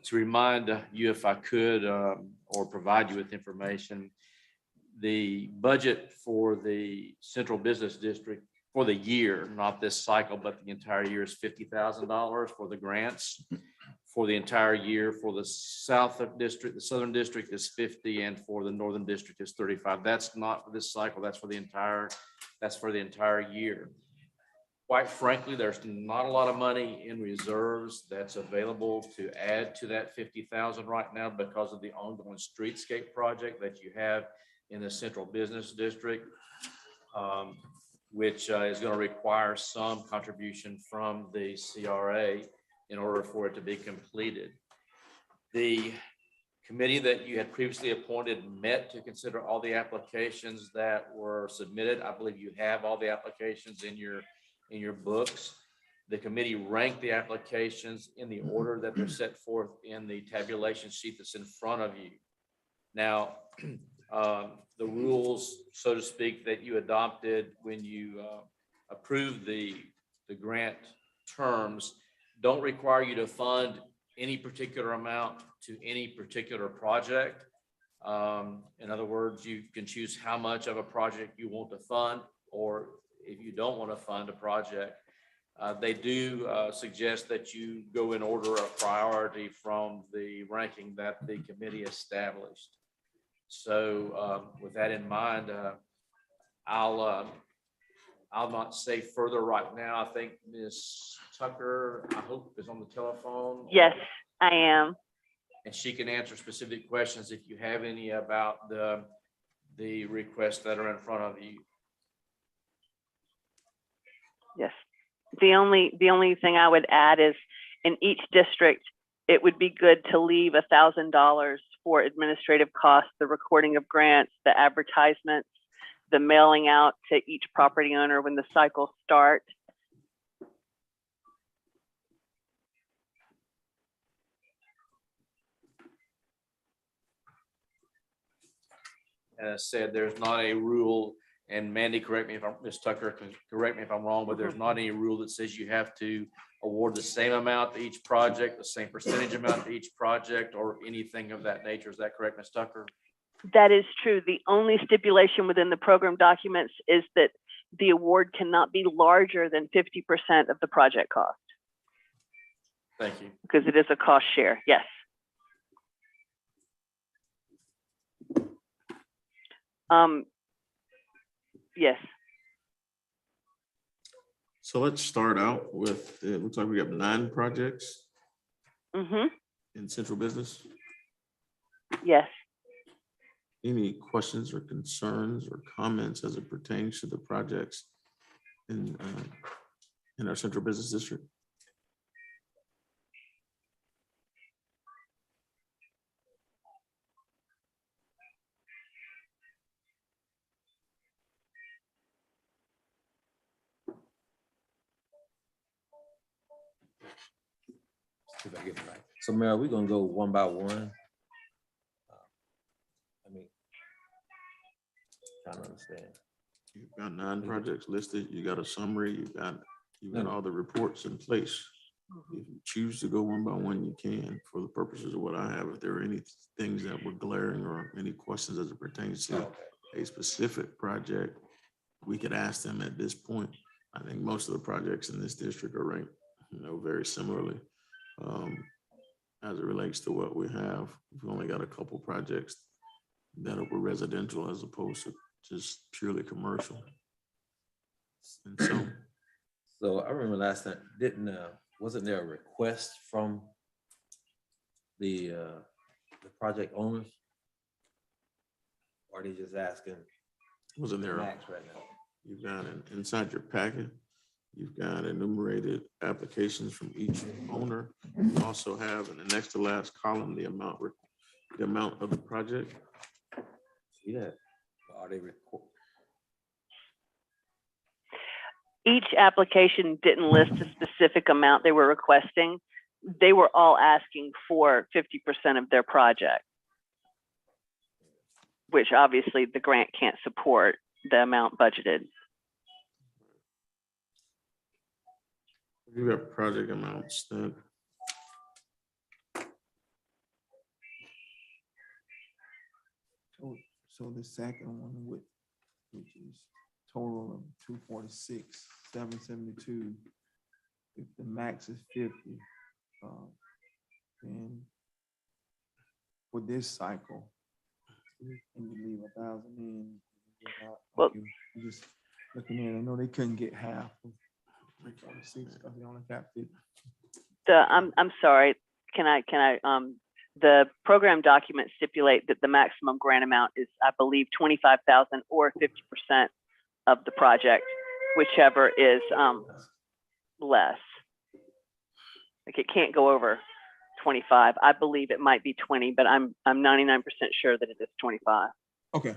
To remind you, if I could, or provide you with information, the budget for the Central Business District for the year, not this cycle, but the entire year, is $50,000 for the grants. For the entire year, for the South District, the Southern District is 50, and for the Northern District is 35. That's not for this cycle. That's for the entire year. Quite frankly, there's not a lot of money in reserves that's available to add to that 50,000 right now because of the ongoing streetscape project that you have in the Central Business District, which is going to require some contribution from the CRA in order for it to be completed. The committee that you had previously appointed met to consider all the applications that were submitted. I believe you have all the applications in your books. The committee ranked the applications in the order that they're set forth in the tabulation sheet that's in front of you. Now, the rules, so to speak, that you adopted when you approved the grant terms don't require you to fund any particular amount to any particular project. In other words, you can choose how much of a project you want to fund, or if you don't want to fund a project. They do suggest that you go in order of priority from the ranking that the committee established. So with that in mind, I'll not say further right now. I think Ms. Tucker, I hope, is on the telephone. Yes, I am. And she can answer specific questions if you have any about the requests that are in front of you. Yes. The only thing I would add is in each district, it would be good to leave $1,000 for administrative costs, the recording of grants, the advertisements, the mailing out to each property owner when the cycles start. As I said, there's not a rule and Mandy, correct me if I'm, Ms. Tucker, correct me if I'm wrong, but there's not any rule that says you have to award the same amount to each project, the same percentage amount to each project, or anything of that nature. Is that correct, Ms. Tucker? That is true. The only stipulation within the program documents is that the award cannot be larger than 50% of the project cost, Thank you. because it is a cost share. Yes. Yes. So let's start out with, it looks like we have 9 projects Mm-hmm. in central business. Yes. Any questions or concerns or comments as it pertains to the projects in our central business district? See if I get it right. So Mayor, we're gonna go one by one. I mean, trying to understand. You've got 9 projects listed, you got a summary, you've got all the reports in place. If you choose to go one by one, you can, for the purposes of what I have. If there are any things that were glaring or any questions as it pertains to a specific project, we could ask them at this point. I think most of the projects in this district are ranked, very similarly. As it relates to what we have, we've only got a couple projects that were residential as opposed to just purely commercial. And So I remember last time, wasn't there a request from the project owners? Or are they just asking? wasn't there, Max right now? you've got inside your packet, you've got enumerated applications from each owner. You also have in the next to last column, the amount of the project. Yeah. Are they Each application didn't list a specific amount they were requesting. They were all asking for 50% of their project, which obviously the grant can't support the amount budgeted. You have project amounts that. So the second one, which is total of 246, 772. If the max is 50, then for this cycle, and you leave 1,000 in. Well, you're just looking at it, I know they couldn't get half of 346 because they only got 50. I'm sorry, can I, the program documents stipulate that the maximum grant amount is, I believe, 25,000 or 50% of the project, whichever is less. Like it can't go over 25. I believe it might be 20, but I'm 99% sure that it is 25. Okay.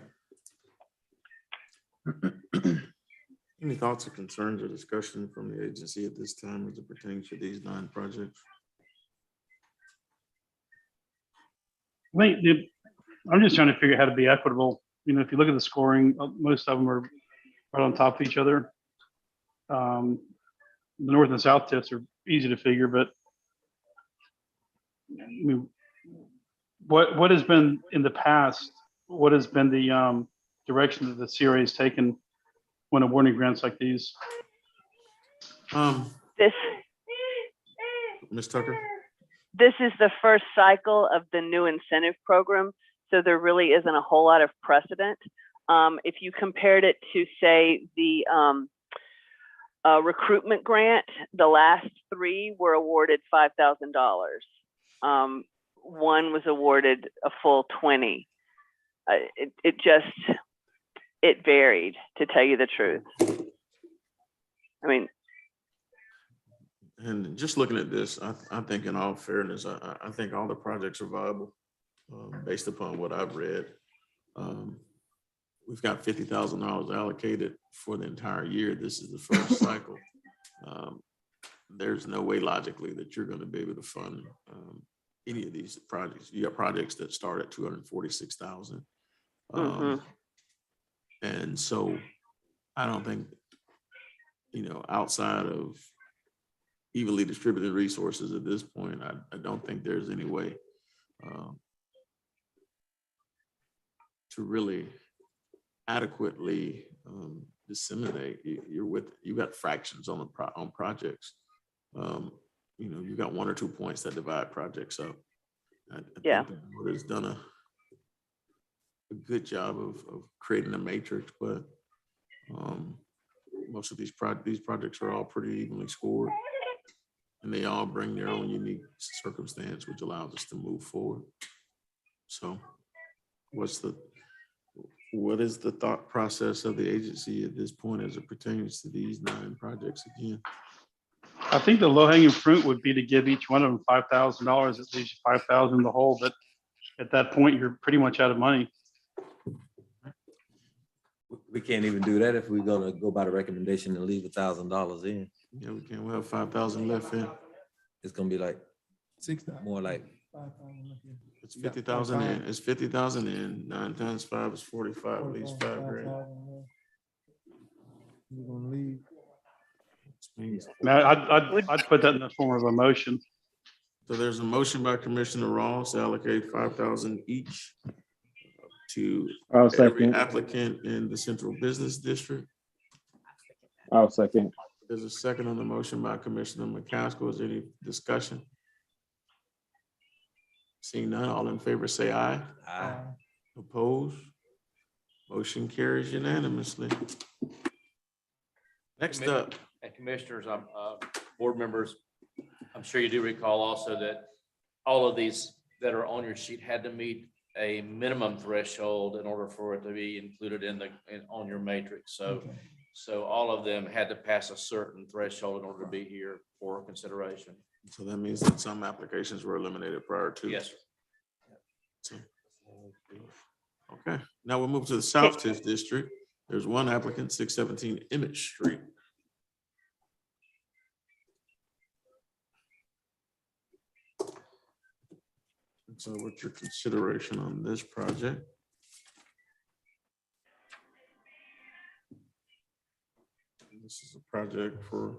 Any thoughts or concerns or discussion from the agency at this time as it pertains to these 9 projects? I'm just trying to figure out how to be equitable. If you look at the scoring, most of them are right on top of each other. The north and south tips are easy to figure, but what has been in the past? What has been the direction that the CRA has taken when awarding grants like these? This Ms. Tucker? This is the first cycle of the new incentive program, so there really isn't a whole lot of precedent. If you compared it to, say, the recruitment grant, the last 3 were awarded $5,000. One was awarded a full 20. It varied, to tell you the truth. I mean, And just looking at this, I think in all fairness, I think all the projects are viable based upon what I've read. We've got $50,000 allocated for the entire year. This is the first cycle. There's no way logically that you're going to be able to fund any of these projects. You got projects that start at 246,000. And so I don't think, outside of evenly distributed resources at this point, I don't think there's any way to really adequately disseminate. You got fractions on on projects. You've got 1 or 2 points that divide projects up. I Yeah. think the board has done a good job of creating a matrix, but most of these projects are all pretty evenly scored, and they all bring their own unique circumstance, which allows us to move forward. So what is the thought process of the agency at this point as it pertains to these 9 projects again? I think the low hanging fruit would be to give each one of them $5,000, at least 5,000 in the whole, but at that point, you're pretty much out of money. We can't even do that if we're gonna go by the recommendation and leave $1,000 in. Yeah, we can. We'll have 5,000 left in. It's gonna be like 6,000. more like, 5,000 left, yeah. It's 50,000 in. It's 50,000 in. 9 times 5 is 45. At least 5 grand. 5,000 left. You're gonna leave. Now, I'd put that in the form of a motion. So there's a motion by Commissioner Ross to allocate 5,000 each to I'll every second. applicant in the Central Business District. I'll second. There's a second on the motion by Commissioner McCaskill. Is there any discussion? Seeing none, all in favor say aye. ah, Opposed? Motion carries unanimously. Next up, And commissioners, board members, I'm sure you do recall also that all of these that are on your sheet had to meet a minimum threshold in order for it to be included on your matrix. So all of them had to pass a certain threshold in order to be here for consideration. so that means that some applications were eliminated prior to. Yes, sir. Okay, now we'll move to the South Tiff District. There's one applicant, 617 Emmett Street. So what's your consideration on this project? This is a project for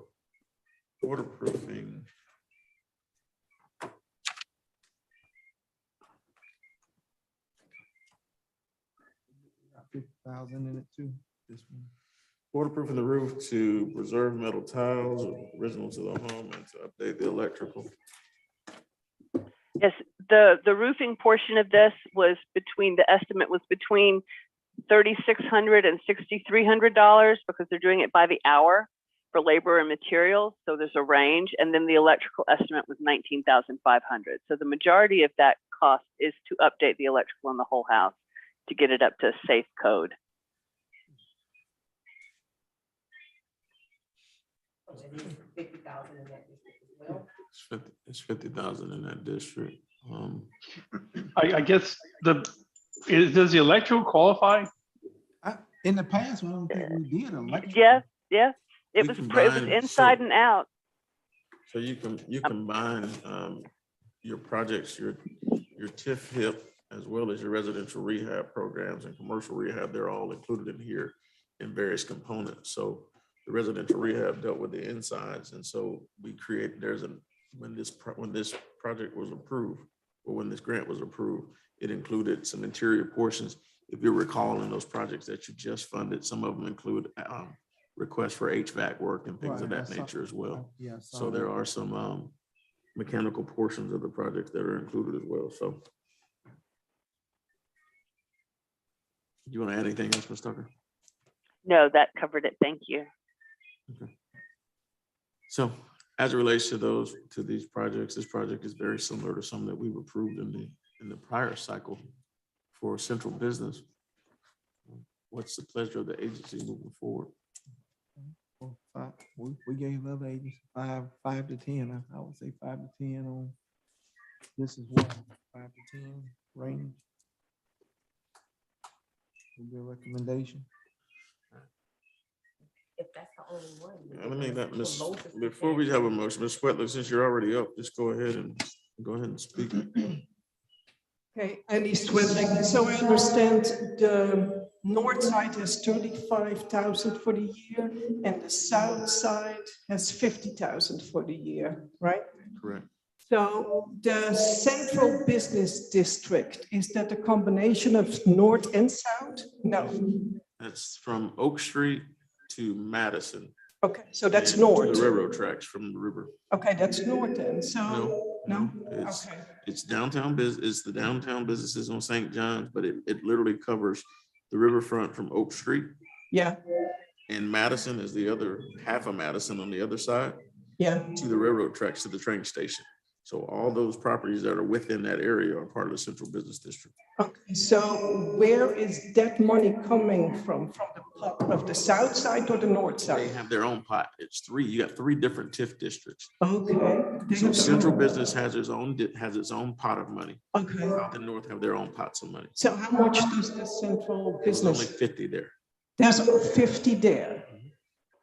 waterproofing. 50,000 in it too. This one. Waterproofing the roof to preserve metal tiles original to the home and to update the electrical. Yes, the roofing portion of this was the estimate was between $3,600 and $6,300 because they're doing it by the hour for labor and materials. So there's a range. And then the electrical estimate was $19,500. So the majority of that cost is to update the electrical in the whole house to get it up to safe code. So it is 50,000 in that district as well. It's 50,000 in that district. I guess does the electrical qualify? In the past, I don't think we did electric. Yeah. It We was combined- inside and out. So you combine your projects, your TIF HIP, as well as your residential rehab programs and commercial rehab, they're all included in here in various components. So the residential rehab dealt with the insides. And so we create, when this project was approved, or when this grant was approved, it included some interior portions. If you recall, in those projects that you just funded, some of them include requests for HVAC work and things of Right, I that saw- nature as well. Yeah. I saw So there that. are some mechanical portions of the projects that are included as well. So you want to add anything else, Ms. Tucker? No, that covered it. Thank you. Okay. So as it relates to these projects, this project is very similar to some that we've approved in the prior cycle for central business. What's the pleasure of the agency moving forward? Well, we gave other agencies 5 to 10. I would say 5 to 10 on this is what 5 to 10 range. Would be a recommendation. If that's the only one. Let me, the lowest we before can we have a do. motion, Ms. Swetler, since you're already up, just go ahead and speak. Okay, Annie Swedling. So I understand the north side has 35,000 for the year and the south side has 50,000 for the year, right? Correct. So the central business district, is that a combination of north and south? No. That's from Oak Street to Madison. Okay, so that's and to north. The railroad tracks from the river. Okay, that's north then. So, no? It's, Okay. it's downtown it's the downtown businesses on St. John's, but it literally covers the riverfront from Oak Street. Yeah, And Madison is the other half of Madison on the other side yeah. to the railroad tracks to the train station. So all those properties that are within that area are part of the central business district. Okay, so where is that money coming from? From the pot of the south side or the north They side? have their own pot. It's three. You got three different TIF districts. Okay. They So have their central own- business has its own pot of money. Okay, South and north have their own pots of money. so how much does the central There's only business? 50 there. There's 50 there.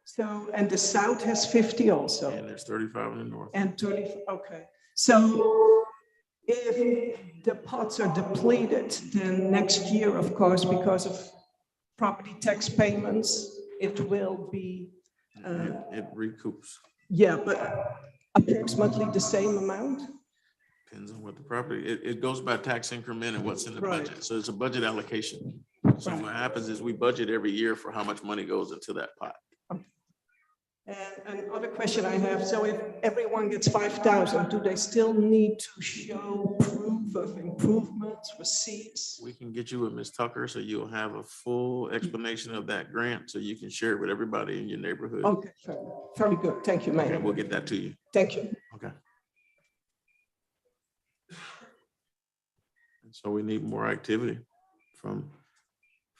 So, and the south has 50 also. And there's 35 in the north. And 30, okay. So if the pots are depleted, then next year, of course, because of property tax payments, it will be, It recoups. yeah, but approximately the same amount? Depends on what the property, it goes by tax increment and what's in the Right. budget. So it's a budget allocation. So what happens is we budget every year for how much money goes into that pot. And another question I have, so if everyone gets 5,000, do they still need to show proof of improvements, receipts? We can get you with Ms. Tucker, so you'll have a full explanation of that grant, so you can share it with everybody in your neighborhood. Okay, very good. Thank you, And Mayor. we'll get that to you. Thank you. Okay. And so we need more activity from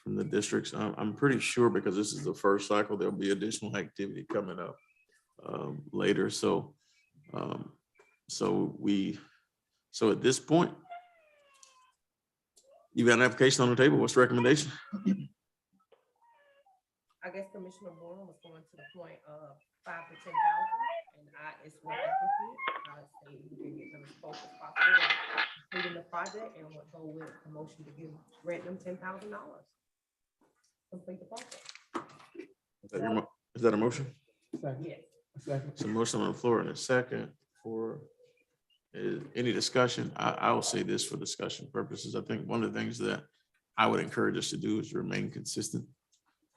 the districts. I'm pretty sure because this is the first cycle, there'll be additional activity coming up later. So at this point, you got an application on the table. What's the recommendation? I guess Commissioner Warren was going to the point of 5 to 10,000, and it's what I think. I say we can get them as close as possible, including the project, and we'll go with a motion to grant them $10,000. Complete the project. Is that a motion? Second. Yes. Second. It's a motion on the floor in a second for any discussion. I will say this for discussion purposes. I think one of the things that I would encourage us to do is remain consistent.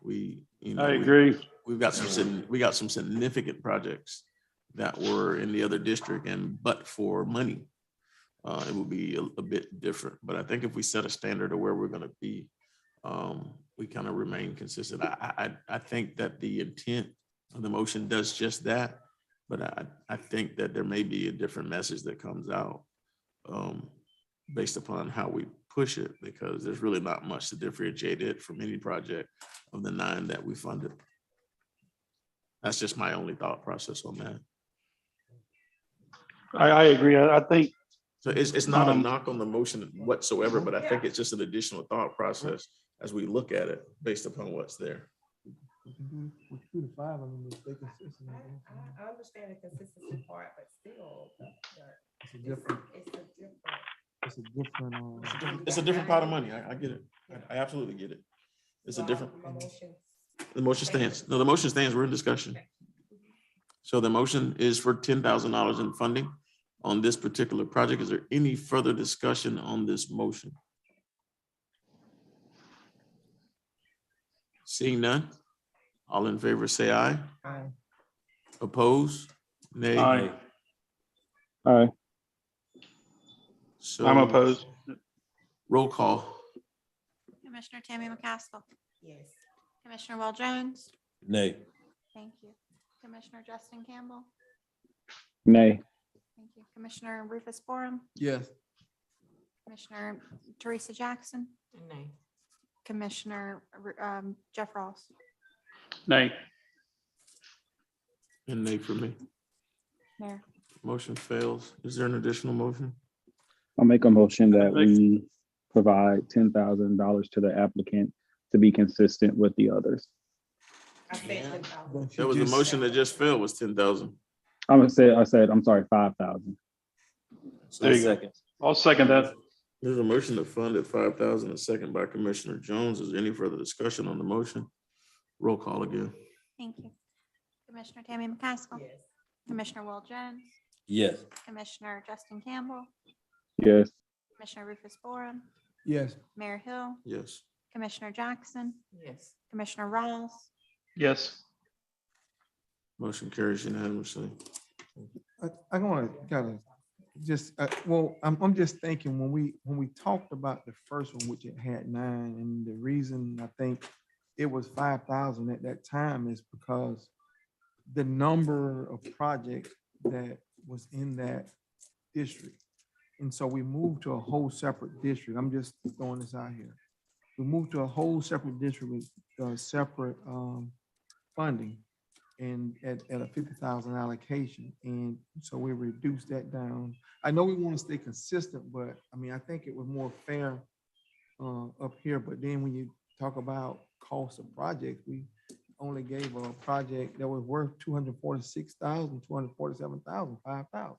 I agree. We got some significant projects that were in the other district, but for money, it would be a bit different. But I think if we set a standard of where we're going to be, we kind of remain consistent. I think that the intent of the motion does just that, but I think that there may be a different message that comes out based upon how we push it, because there's really not much to differentiate it from any project of the 9 that we funded. That's just my only thought process on that. I agree. I think, So it's not a knock on the motion whatsoever, but I think it's just an additional thought process as we look at it based upon what's there. We can do with 2 to 5. I mean, if they consistent. I understand the consistency part, but still, It's a different. it's a different. It's a different pot of money. I get it. I absolutely get it. It's a different, the motion stands. No, the motion stands. We're in discussion. So the motion is for $10,000 in funding on this particular project. Is there any further discussion on this motion? Seeing none, all in favor say aye. Aye. Oppose? Nay. Aye. Aye. So I'm opposed. roll call. Commissioner Tammy McCaskill, Yes. Commissioner Will Jones. Nay. Thank you. Commissioner Justin Campbell. Nay. Thank you. Commissioner Rufus Forum, Yes. Commissioner Teresa Jackson, Nay. Commissioner Jeff Ross. Nay. And nay for me. Mayor. Motion fails. Is there an additional motion? I'll make a motion that we provide $10,000 to the applicant to be consistent with the others. I said 10,000. There was a motion that just failed was 10,000. I'm sorry, 5,000. There you go. I'll second that. There's a motion to fund at 5,000, a second by Commissioner Jones. Is there any further discussion on the motion? Roll call again. Thank you. Commissioner Tammy McCaskill. Yes. Commissioner Will Jones. Yes. Commissioner Justin Campbell. Yes. Commissioner Rufus Borum. Yes. Mayor Hill. Yes. Commissioner Jackson. Yes. Commissioner Ross. Yes. Motion carries unanimously. I'm gonna kind of just, well, I'm just thinking when we talked about the first one, which it had 9, and the reason I think it was 5,000 at that time is because the number of projects that was in that district. And so we moved to a whole separate district. I'm just throwing this out here. We moved to a whole separate district with separate funding and at a 50,000 allocation. And so we reduced that down. I know we want to stay consistent, but I mean, I think it was more fair up here. But then when you talk about cost of projects, we only gave a project that was worth 246,000, 247,000, 5,000.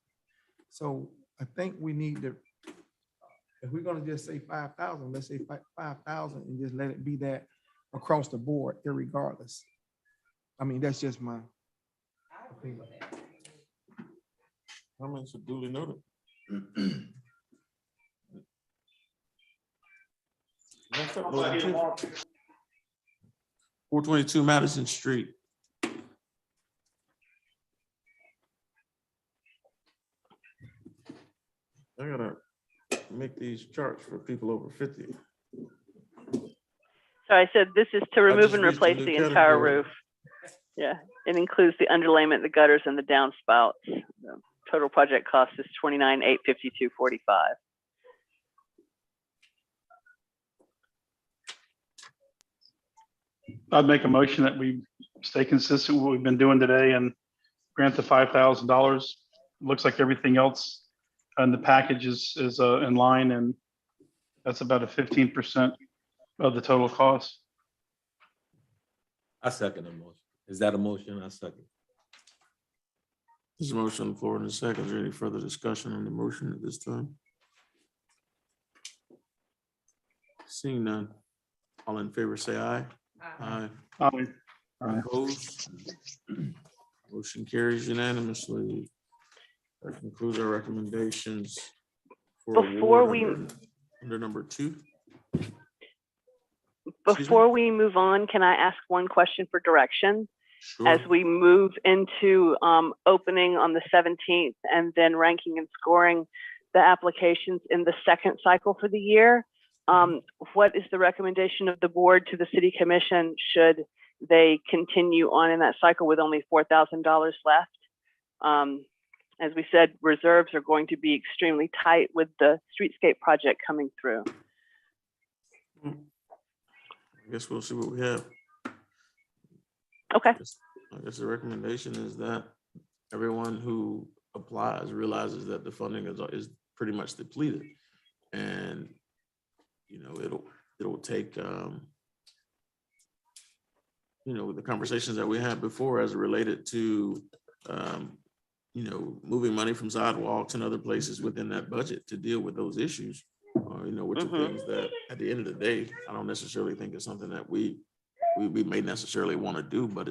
So I think we need to, if we're gonna just say 5,000, let's say 5,000 and just let it be that across the board, irregardless. I mean, that's just my opinion. Comments are duly noted. 422 Madison Street. I gotta make these charts for people over 50. So I said this is to remove just and reached a replace new the entire category. roof. Yeah, it includes the underlayment, the gutters, and the downspouts. The total project cost is $29,852.45. I'd make a motion that we stay consistent with what we've been doing today and grant the $5,000. Looks like everything else in the package is in line, and that's about a 15% of the total cost. I second the motion. Is that a motion? I second. There's a motion on the floor in a second. Is there any further discussion on the motion at this time? Seeing none. All in favor, say aye. Aye. Aye. Opposed? Motion carries unanimously. That concludes our recommendations for Before award we- under number 2. Before we move on, can I ask one question for direction? Sure. As we move into opening on the 17th and then ranking and scoring the applications in the second cycle for the year, what is the recommendation of the board to the city commission should they continue on in that cycle with only $4,000 left? As we said, reserves are going to be extremely tight with the streetscape project coming through. I guess we'll see what we have. Okay. I guess the recommendation is that everyone who applies realizes that the funding is pretty much depleted. And, you know, it'll take, you know, the conversations that we had before as it related to, you know, moving money from sidewalks and other places within that budget to deal with those issues. You know, which are things that at the end of the day, I don't necessarily think is something that we may necessarily want to do, but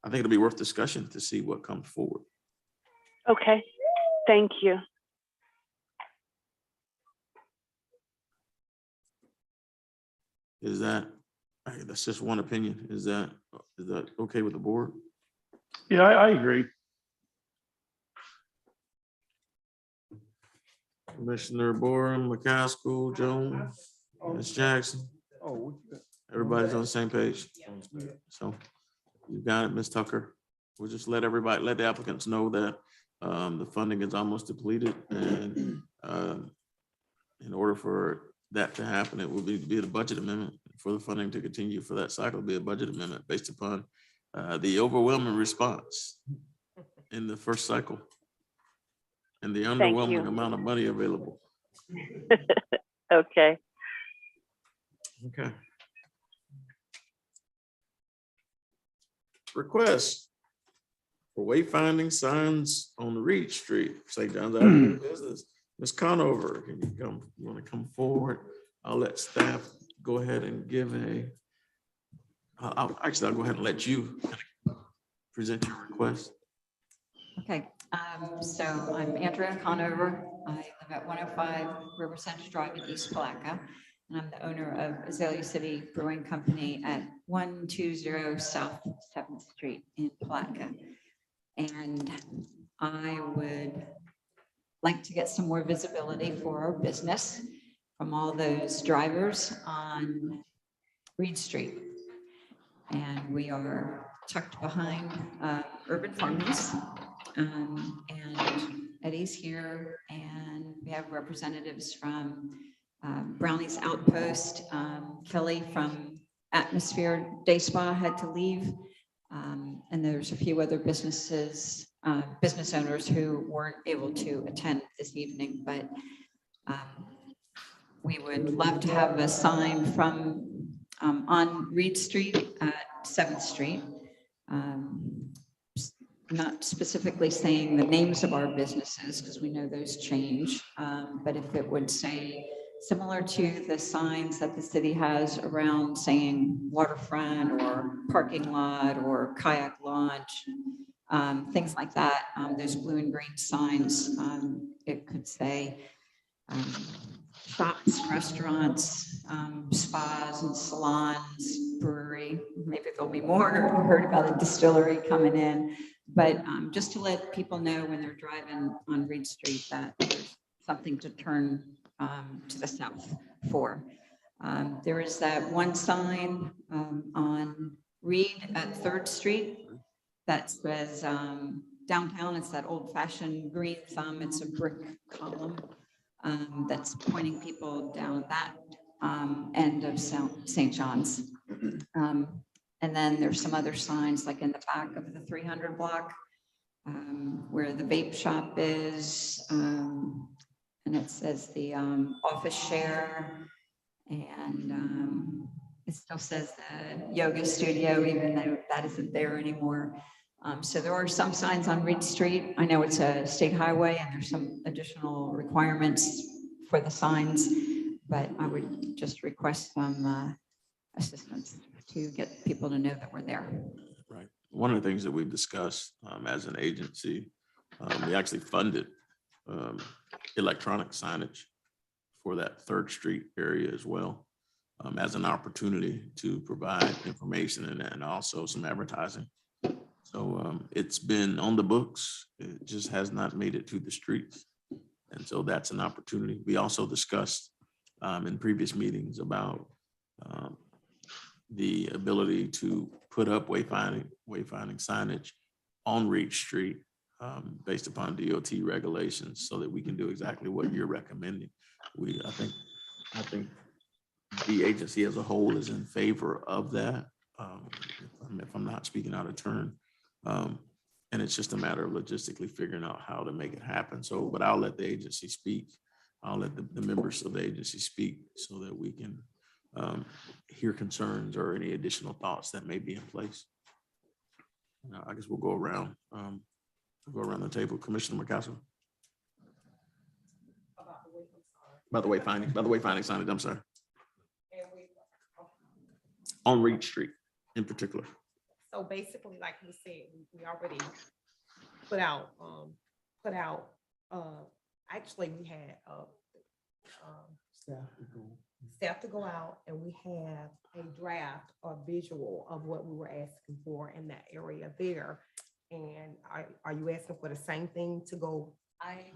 I think it'll be worth discussion to see what comes forward. Okay, thank you. Is that, that's just one opinion. Is that okay with the board? Yeah, I agree. Commissioner Borum, McCaskill, Jones, Ms. Jackson, Oh, everybody's on the same page. So you got it, Ms. Tucker. We'll just let the applicants know that the funding is almost depleted, and in order for that to happen, it will be the budget amendment for the funding to continue for that cycle, be a budget amendment based upon the overwhelming response in the first cycle and the underwhelming amount of money available. Okay. Okay. Request for wayfinding signs on Reed Street, St. John's Avenue business. Ms. Conover, can you come, you want to come forward? I'll let staff go ahead and give I'll go ahead and let you present your request. Okay, so I'm Andrea Conover. I live at 105 River Center Drive in East Palatka, and I'm the owner of Azalea City Brewing Company at 120 South 7th Street in Palatka. And I would like to get some more visibility for our business from all those drivers on Reed Street. And we are tucked behind Urban Farmers. And Eddie's here, and we have representatives from Brownie's Outpost. Kelly from Atmosphere Day Spa had to leave. And there's a few other business owners who weren't able to attend this evening, but we would love to have a sign from on Reed Street at 7th Street. Not specifically saying the names of our businesses, because we know those change, but if it would say similar to the signs that the city has around saying waterfront or parking lot or kayak launch, things like that, those blue and green signs, it could say shops, restaurants, spas and salons, brewery. Maybe there'll be more. I heard about a distillery coming in, but just to let people know when they're driving on Reed Street that there's something to turn to the south for. There is that one sign on Reed at 3rd Street that says downtown. It's that old-fashioned green thumb. It's a brick column that's pointing people down that end of St. John's. And then there's some other signs like in the back of the 300 block where the vape shop is. And it says the office share, and it still says the yoga studio, even though that isn't there anymore. So there are some signs on Reed Street. I know it's a state highway and there's some additional requirements for the signs, but I would just request some assistance to get people to know that we're there. Right. One of the things that we've discussed as an agency, we actually funded electronic signage for that 3rd Street area as well, as an opportunity to provide information and also some advertising. So it's been on the books. It just has not made it to the streets. And so that's an opportunity. We also discussed in previous meetings about the ability to put up wayfinding signage on Reed Street based upon DOT regulations so that we can do exactly what you're recommending. I think the agency as a whole is in favor of that. If I'm not speaking out of turn. And it's just a matter of logistically figuring out how to make it happen. So, but I'll let the agency speak. I'll let the members of the agency speak so that we can hear concerns or any additional thoughts that may be in place. I guess we'll go around the table. Commissioner McCaskill. By the way, finding signage, I'm sorry. On Reed Street in particular. So basically, like we said, we already put out, actually we had staff to go out, and we have a draft or visual of what we were asking for in that area there. And are you asking for the same thing to go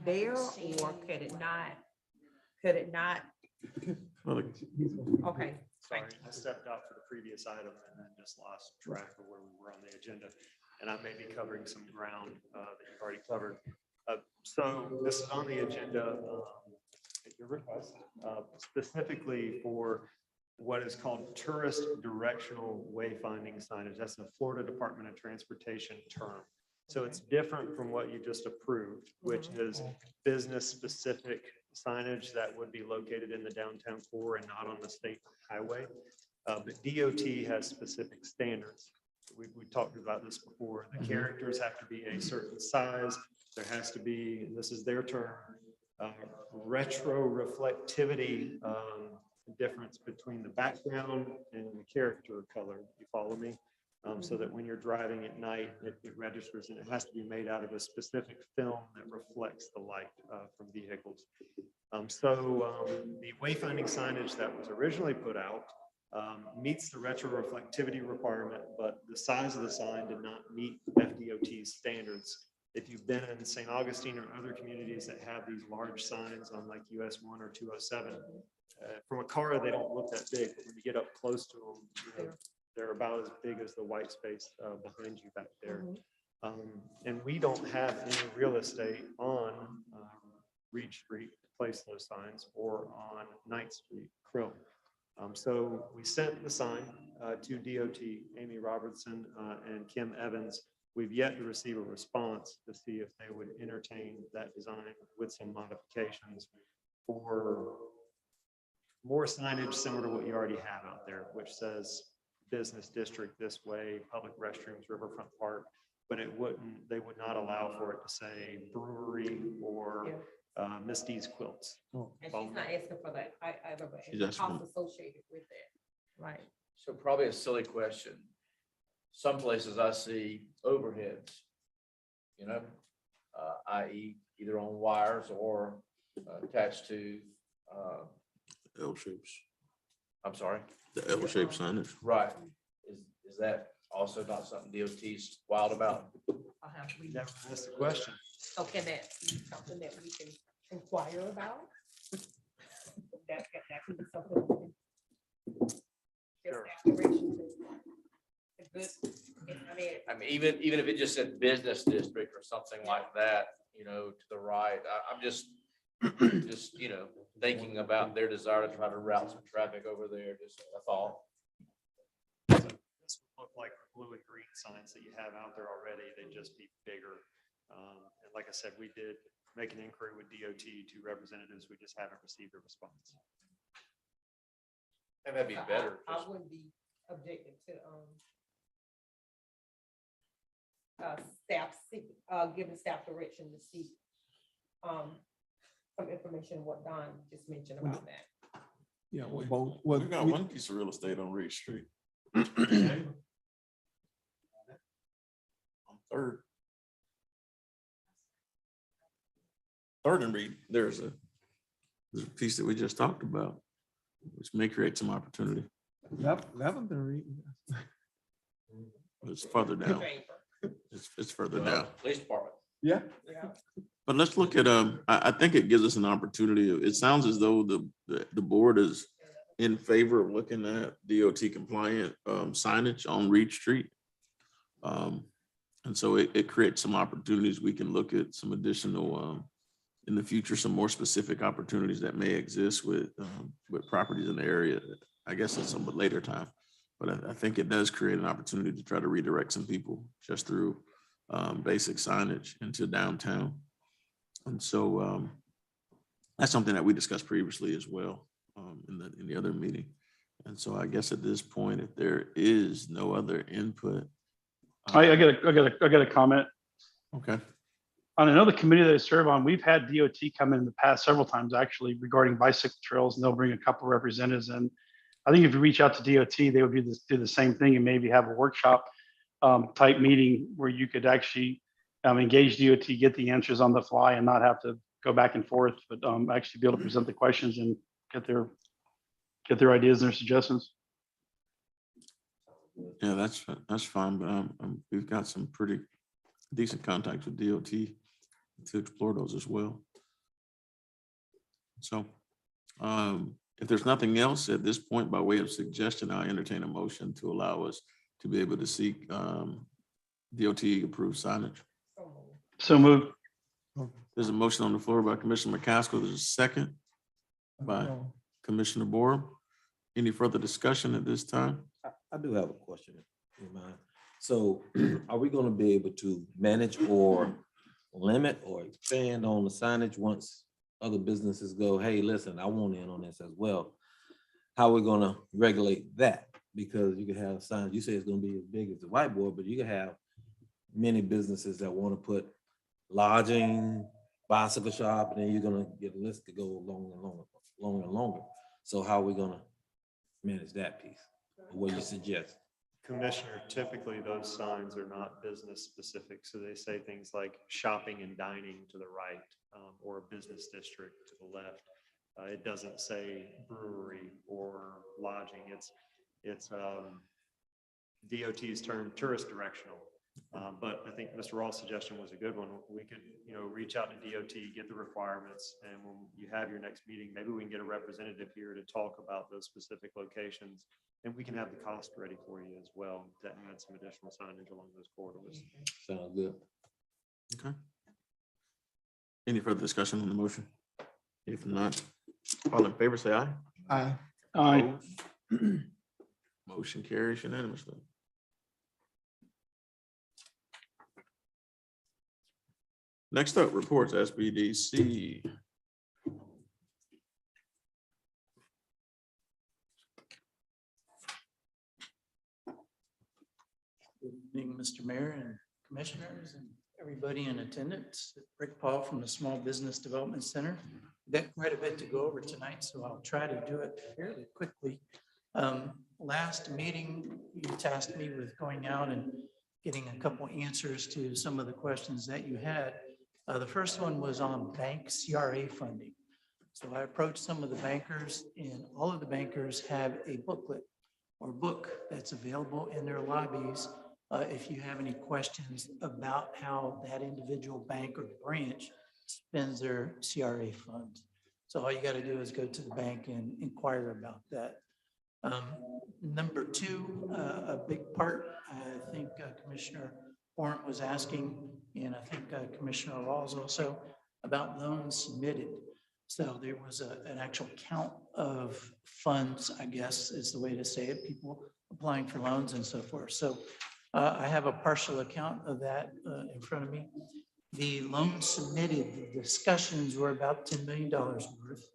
there, or could it not? Okay. Sorry, I stepped out for the previous item and then just lost track of where we were on the agenda. And I may be covering some ground that you've already covered. So this is on the agenda at your request, specifically for what is called tourist directional wayfinding signage. That's a Florida Department of Transportation term. So it's different from what you just approved, which is business specific signage that would be located in the downtown core and not on the state highway. But DOT has specific standards. We talked about this before. The characters have to be a certain size. There has to be, and this is their term, retro reflectivity difference between the background and the character color. You follow me? So that when you're driving at night, it registers, and it has to be made out of a specific film that reflects the light from vehicles. The wayfinding signage that was originally put out meets the retro reflectivity requirement, but the size of the sign did not meet FDOT's standards. If you've been in St. Augustine or other communities that have these large signs on like US 1 or 207, from a car, they don't look that big, but when you get up close to them, they're about as big as the white space behind you back there. And we don't have any real estate on Reed Street to place those signs, or on 9th Street, Krill. So we sent the sign to DOT, Amy Robertson and Kim Evans. We've yet to receive a response to see if they would entertain that design with some modifications for more signage similar to what you already have out there, which says business district this way, public restrooms, riverfront park, but they would not allow for it to say brewery or Miss D's quilts. And she's not asking for that either, but She's it's the asking- cost associated with it, right? So probably a silly question. Some places I see overheads, you know, i.e. either on wires or attached to, L shapes, I'm sorry. the L shaped signage. Right. Is that also not something DOT's wild about? I'll have to Never asked the question. So can that be something that we can inquire about? That can be something. We can just Sure. ask direction to. A good, I mean, even if it just said business district or something like that, you know, to the right, I'm just, you know, thinking about their desire to try to route some traffic over there, just a thought. This would look like the blue and green signs that you have out there already. They'd just be bigger. And like I said, we did make an inquiry with DOT, 2 representatives. We just haven't received a response. And that'd be better. I wouldn't be objecting to, staff, giving staff direction to see, some information, what Don just mentioned about that. Yeah, well, We got one piece of real estate on Reed Street. On 3rd and Reed, there's a piece that we just talked about, which may create some opportunity. 11th and Reed. It's further down. It's further down. Police department. Yeah. But let's look at, I think it gives us an opportunity. It sounds as though the board is in favor of looking at DOT compliant signage on Reed Street. And so it creates some opportunities. We can look at some additional, in the future, some more specific opportunities that may exist with properties in the area. I guess at some later time. But I think it does create an opportunity to try to redirect some people just through basic signage into downtown. And so that's something that we discussed previously as well in the other meeting. And so I guess at this point, if there is no other input. I got a comment. Okay. On another committee that I serve on, we've had DOT come in the past several times actually regarding bicycle trails, and they'll bring a couple of representatives in. I think if you reach out to DOT, they would do the same thing and maybe have a workshop type meeting where you could actually engage DOT, get the answers on the fly and not have to go back and forth, but actually be able to present the questions and get their ideas and their suggestions. Yeah, that's fine, but we've got some pretty decent contacts with DOT to explore those as well. So if there's nothing else at this point, by way of suggestion, I entertain a motion to allow us to be able to seek DOT approved signage. So moved. There's a motion on the floor by Commissioner McCaskill. There's a second by Commissioner Borum. Any further discussion at this time? I do have a question in mind. So are we going to be able to manage or limit or expand on the signage once other businesses go, hey, listen, I want in on this as well? How are we going to regulate that? Because you could have signs, you say it's going to be as big as the whiteboard, but you could have many businesses that want to put lodging, bicycle shop, and then you're gonna get a list to go longer and longer, longer and longer. So how are we gonna manage that piece? What do you suggest? Commissioner, typically those signs are not business specific, so they say things like shopping and dining to the right, or a business district to the left. It doesn't say brewery or lodging. It's DOT's term tourist directional. But I think Mr. Rawls' suggestion was a good one. We could, reach out to DOT, get the requirements, and when you have your next meeting, maybe we can get a representative here to talk about those specific locations, and we can have the cost ready for you as well to add some additional signage along those corridors. Sounds good. Okay. Any further discussion on the motion? If not, all in favor, say aye. Aye. Aye. Opposed? Motion carries unanimously. Next up, reports SBDC. Good evening, Mr. Mayor and Commissioners and everybody in attendance. Rick Paul from the Small Business Development Center. We've got quite a bit to go over tonight, so I'll try to do it fairly quickly. Last meeting, you tasked me with going out and getting a couple answers to some of the questions that you had. The first one was on bank CRA funding. So I approached some of the bankers, and all of the bankers have a booklet or book that's available in their lobbies if you have any questions about how that individual bank or branch spends their CRA funds. So all you got to do is go to the bank and inquire about that. Number two, a big part, I think Commissioner Warren was asking, and I think Commissioner Rawls also, about loans submitted. So there was an actual count of funds, I guess is the way to say it, people applying for loans and so forth. So I have a partial account of that in front of me. The loans submitted, the discussions were about $10 million worth.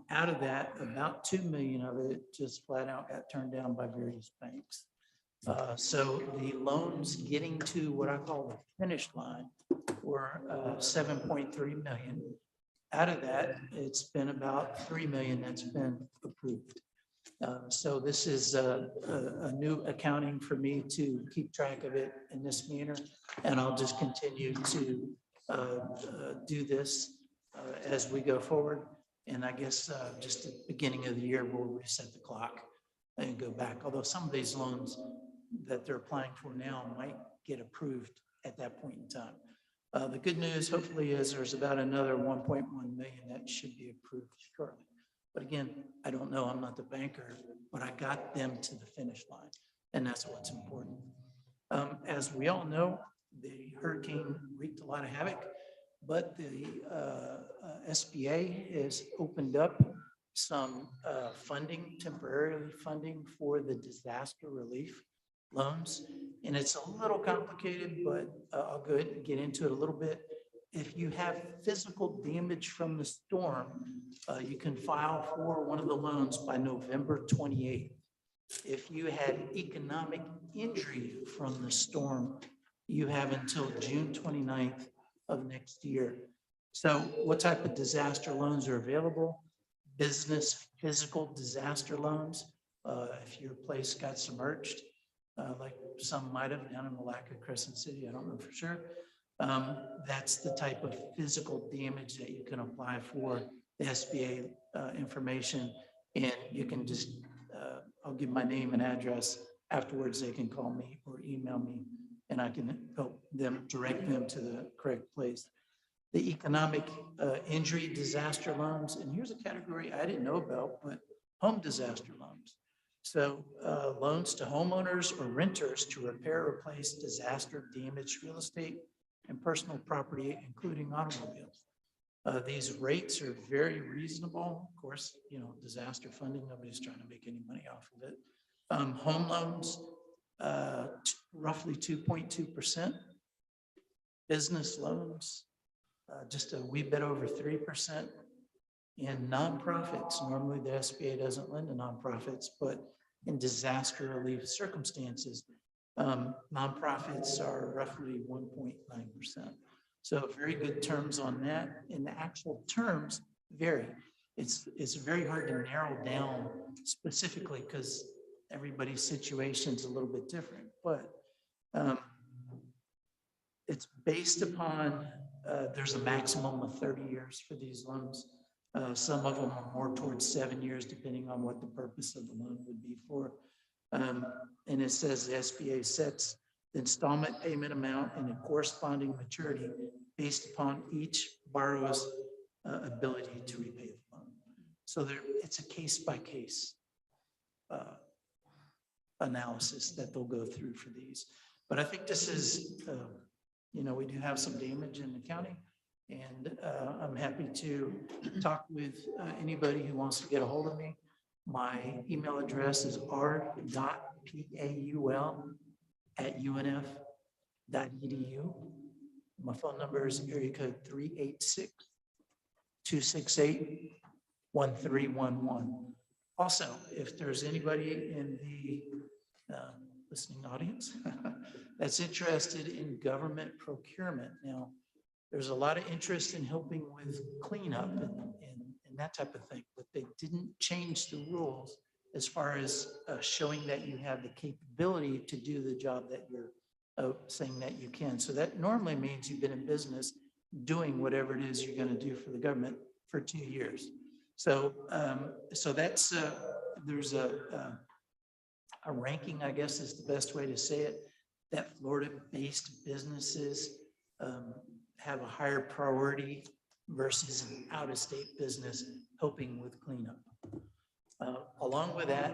Out of that, about 2 million of it just flat out got turned down by various banks. So the loans getting to what I call the finish line were 7.3 million. Out of that, it's been about 3 million that's been approved. So this is a new accounting for me to keep track of it in this manner, and I'll just continue to do this as we go forward. And I guess just at the beginning of the year, we'll reset the clock and go back. Although some of these loans that they're applying for now might get approved at that point in time. The good news, hopefully, is there's about another 1.1 million that should be approved shortly. But again, I don't know, I'm not the banker, but I got them to the finish line, and that's what's important. As we all know, the hurricane wreaked a lot of havoc, but the SBA has opened up some funding, temporarily funding for the disaster relief loans. And it's a little complicated, but I'll go ahead and get into it a little bit. If you have physical damage from the storm, you can file for one of the loans by November 28th. If you had economic injury from the storm, you have until June 29th of next year. So what type of disaster loans are available? Business physical disaster loans. If your place got submerged, like some might have down in Malacca, Crescent City, I don't know for sure. That's the type of physical damage that you can apply for the SBA information. And you can just, I'll give my name and address. Afterwards, they can call me or email me, and I can help them direct them to the correct place. The economic injury disaster loans, and here's a category I didn't know about, but home disaster loans. So loans to homeowners or renters to repair or replace disaster damaged real estate and personal property, including automobiles. These rates are very reasonable. Of course, you know, disaster funding, nobody's trying to make any money off of it. Home loans, roughly 2.2%. Business loans, just a wee bit over 3%. And nonprofits, normally the SBA doesn't lend to nonprofits, but in disaster relief circumstances, nonprofits are roughly 1.9%. So very good terms on that, and the actual terms vary. It's very hard to narrow down specifically because everybody's situation is a little bit different, but it's based upon, there's a maximum of 30 years for these loans. Some of them are more towards 7 years, depending on what the purpose of the loan would be for. And it says the SBA sets the installment payment amount and a corresponding maturity based upon each borrower's ability to repay the loan. So it's a case-by-case analysis that they'll go through for these. But I think this is, we do have some damage in the county, and I'm happy to talk with anybody who wants to get a hold of me. My email address is r.paul@unf.edu. My phone number is area code 386-268-1311. Also, if there's anybody in the listening audience that's interested in government procurement, now, there's a lot of interest in helping with cleanup and that type of thing, but they didn't change the rules as far as showing that you have the capability to do the job that you're saying that you can. So that normally means you've been in business doing whatever it is you're going to do for the government for 2 years. So, that's there's a ranking, I guess is the best way to say it, that Florida-based businesses have a higher priority versus an out-of-state business helping with cleanup. Along with that,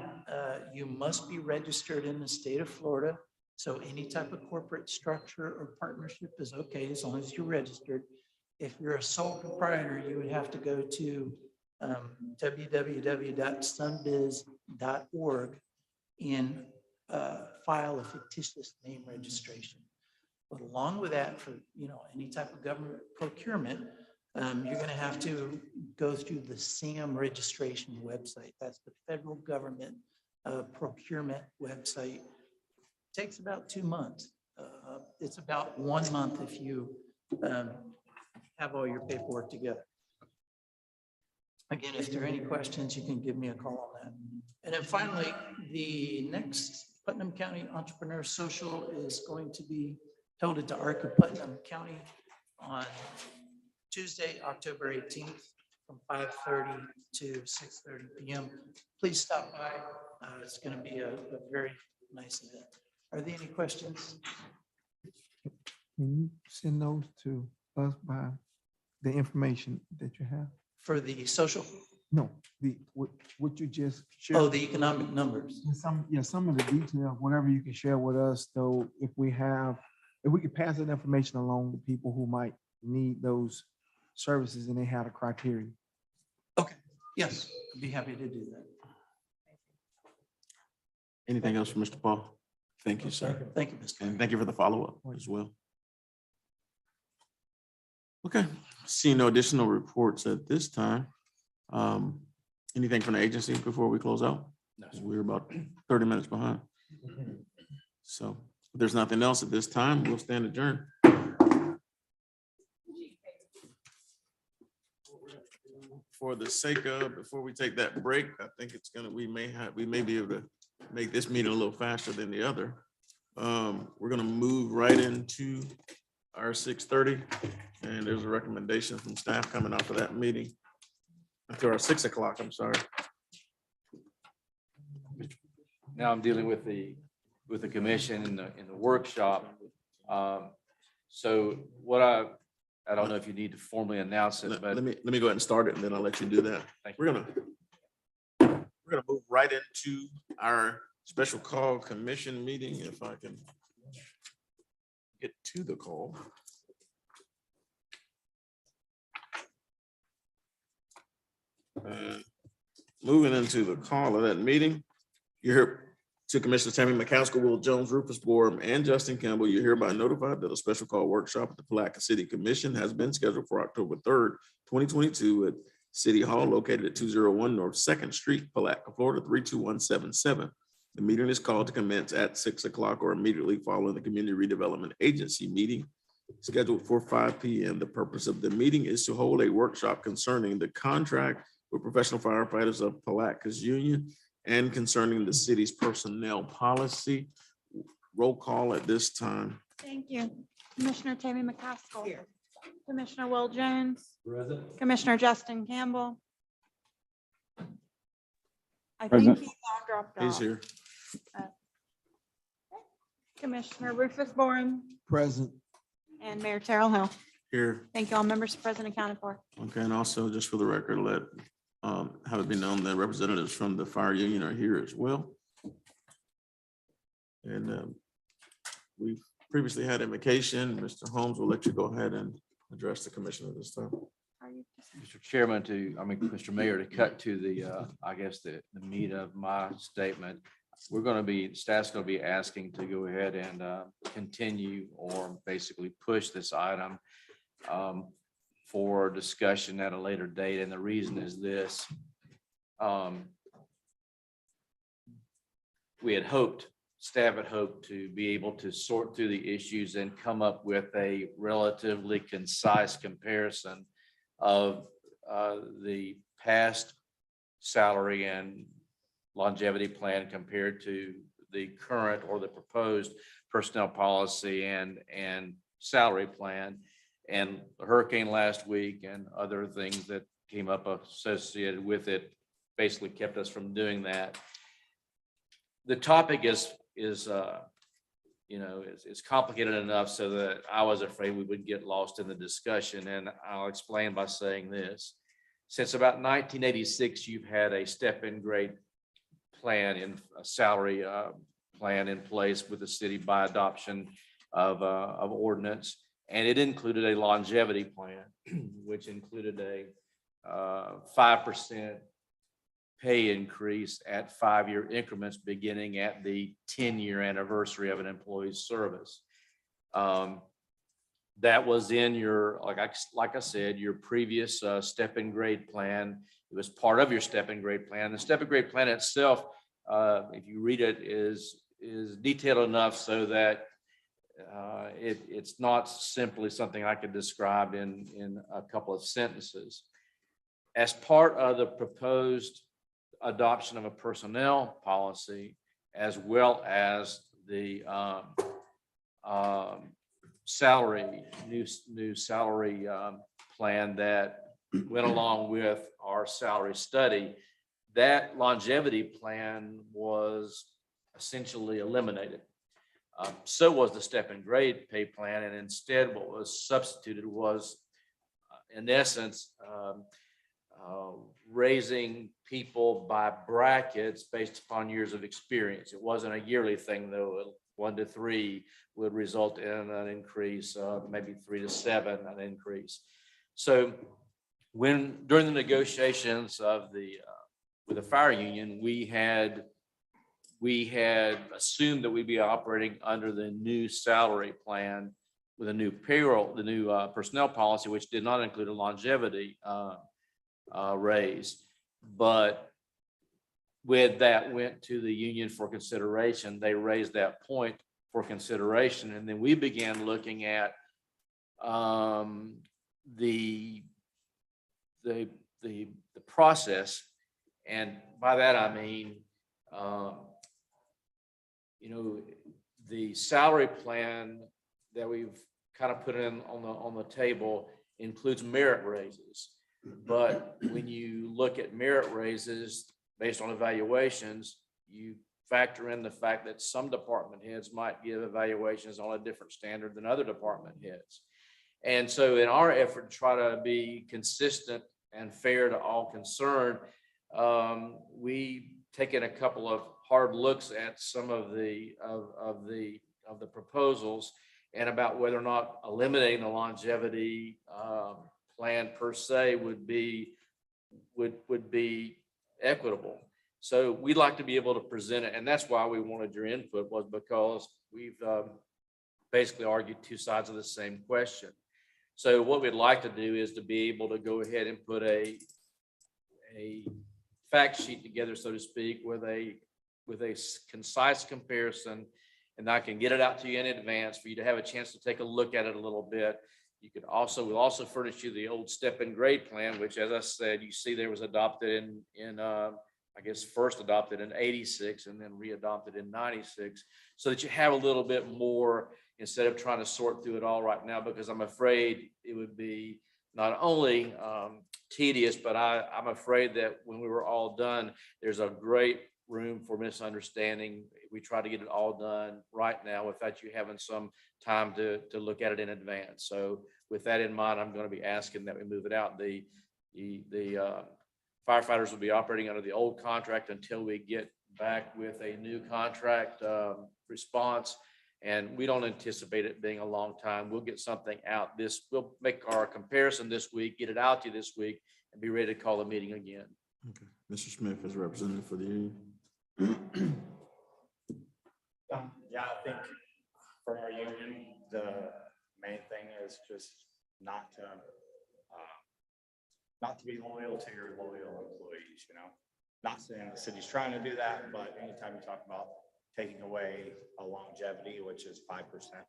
you must be registered in the state of Florida. So any type of corporate structure or partnership is okay as long as you're registered. If you're a sole proprietor, you would have to go to www.sunbiz.org and file a fictitious name registration. But along with that, for any type of government procurement, you're going to have to go through the SAM registration website. That's the federal government procurement website. It takes about 2 months. It's about 1 month if you have all your paperwork together. Again, if there are any questions, you can give me a call on that. And then finally, the next Putnam County Entrepreneur Social is going to be held at the Arc of Putnam County on Tuesday, October 18th from 5:30 to 6:30 p.m. Please stop by. It's going to be a very nice event. Are there any questions? Can you send those to us by the information that you have? For the social? No, what you just shared. Oh, the economic numbers. Some of the detail, whatever you can share with us, though, if we could pass that information along to people who might need those services and they have a criteria. Okay, yes, I'd be happy to do that. Anything else for Mr. Paul? Thank you, sir. Thank you, Mr. And thank you for the follow-up as well. Okay, see no additional reports at this time. Anything from the agency before we close out? No. We're about 30 minutes behind. So if there's nothing else at this time, we'll stand adjourned. For the sake of, before we take that break, I think we may be able to make this meeting a little faster than the other. We're gonna move right into our 6:30, and there's a recommendation from staff coming out for that meeting. To our 6 o'clock, I'm sorry. Now I'm dealing with the commission in the workshop. So what I don't know if you need to formally announce it, but let me go ahead and start it, and then I'll let you do that. We're gonna move right into our special call commission meeting, if I can get to the call. Moving into the call of that meeting, you're here to Commissioners Tammy McCaskill, Will Jones, Rufus Borum, and Justin Campbell. You're hereby notified that a special call workshop at the Palatka City Commission has been scheduled for October 3rd, 2022 at City Hall located at 201 North 2nd Street, Palatka, Florida, 32177. The meeting is called to commence at 6 o'clock or immediately following the Community Redevelopment Agency meeting scheduled for 5 p.m. The purpose of the meeting is to hold a workshop concerning the contract with professional firefighters of Palatka's union and concerning the city's personnel policy. Roll call at this time. Thank you. Commissioner Tammy McCaskill. Here. Commissioner Will Jones. Present. Commissioner Justin Campbell. I Present. think he's all dropped off. He's here. Commissioner Rufus Boren Present. and Mayor Terrell Hill. Here. Thank you, all members present accounted for. Okay, and also just for the record, have it be known that representatives from the fire union are here as well. And we've previously had invocation. Mr. Holmes will let you go ahead and address the commission at this time. Mr. Chairman, Mr. Mayor, to cut to the, I guess, the meat of my statement, staff's going to be asking to go ahead and continue or basically push this item for discussion at a later date. And the reason is this. Staff had hoped to be able to sort through the issues and come up with a relatively concise comparison of the past salary and longevity plan compared to the current or the proposed personnel policy and salary plan. And the hurricane last week and other things that came up associated with it basically kept us from doing that. The topic is complicated enough so that I was afraid we would get lost in the discussion. And I'll explain by saying this. Since about 1986, you've had a step-in grade plan in a salary plan in place with the city by adoption of ordinance. And it included a longevity plan, which included a 5% pay increase at 5-year increments beginning at the 10-year anniversary of an employee's service. That was in your, like I said, your previous step-in grade plan. It was part of your step-in grade plan. The step-in grade plan itself, if you read it, is detailed enough so that it's not simply something I could describe in a couple of sentences. As part of the proposed adoption of a personnel policy, as well as the new salary plan that went along with our salary study, that longevity plan was essentially eliminated. So was the step-in grade pay plan, and instead what was substituted was, in essence, raising people by brackets based upon years of experience. It wasn't a yearly thing, though. 1 to 3 would result in an increase, maybe 3 to 7, an increase. So during the negotiations with the fire union, we had assumed that we'd be operating under the new salary plan with a new payroll, the new personnel policy, which did not include a longevity raise. But with that went to the union for consideration. They raised that point for consideration, and then we began looking at the process, and by that I mean the salary plan that we've kind of put in on the table includes merit raises. But when you look at merit raises based on evaluations, you factor in the fact that some department heads might give evaluations on a different standard than other department heads. And so in our effort to try to be consistent and fair to all concerned, we taken a couple of hard looks at some of the proposals and about whether or not eliminating the longevity plan per se would be equitable. So we'd like to be able to present it, and that's why we wanted your input, was because we've basically argued two sides of the same question. So what we'd like to do is to be able to go ahead and put a fact sheet together, so to speak, with a concise comparison and I can get it out to you in advance for you to have a chance to take a look at it a little bit. You could also, we'll also furnish you the old step and grade plan, which, as I said, you see there was adopted in I guess first adopted in 86 and then re-adopted in 96, so that you have a little bit more instead of trying to sort through it all right now, because I'm afraid it would be not only tedious, but I'm afraid that when we were all done, there's a great room for misunderstanding. We try to get it all done right now without you having some time to look at it in advance. So with that in mind, I'm going to be asking that we move it out. The firefighters will be operating under the old contract until we get back with a new contract response. And we don't anticipate it being a long time. We'll get something out we'll make our comparison this week, get it out to you this week, and be ready to call the meeting again. Okay. Mr. Smith is representative for the union. Yeah, I think for our union, the main thing is just not to be loyal to your loyal employees, you know? Not saying the city's trying to do that, but anytime you talk about taking away a longevity, which is 5%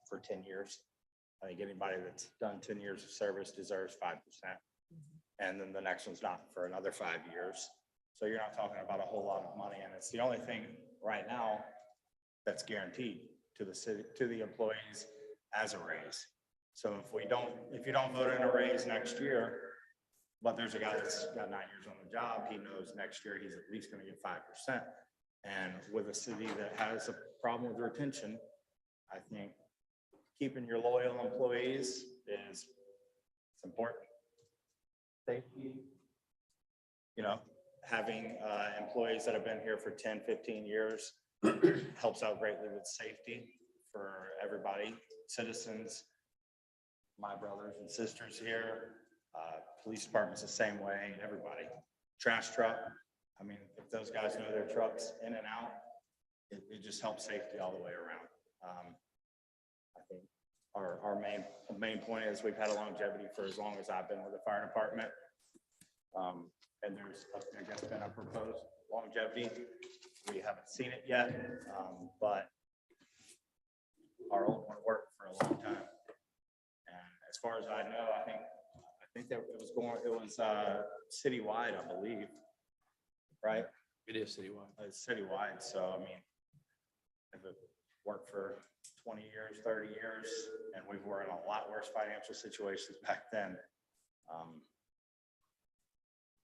for 10 years, I think anybody that's done 10 years of service deserves 5%. And then the next one's not for another 5 years. So you're not talking about a whole lot of money. And it's the only thing right now that's guaranteed to the city, to the employees as a raise. So if you don't vote in a raise next year, but there's a guy that's got 9 years on the job, he knows next year he's at least going to get 5%. And with a city that has a problem with retention, I think keeping your loyal employees it's important. Safety, you know, having employees that have been here for 10, 15 years helps out greatly with safety for everybody, citizens, my brothers and sisters here, police department's the same way, everybody. Trash truck, I mean, if those guys know their trucks in and out, it just helps safety all the way around. I think our main point is we've had a longevity for as long as I've been with the fire department. And there's, I guess, been a proposed longevity. We haven't seen it yet, but our old one worked for a long time. And as far as I know, I think that it was citywide, I believe, right? It is citywide. It's citywide, so I mean, if it worked for 20 years, 30 years, and we were in a lot worse financial situations back then.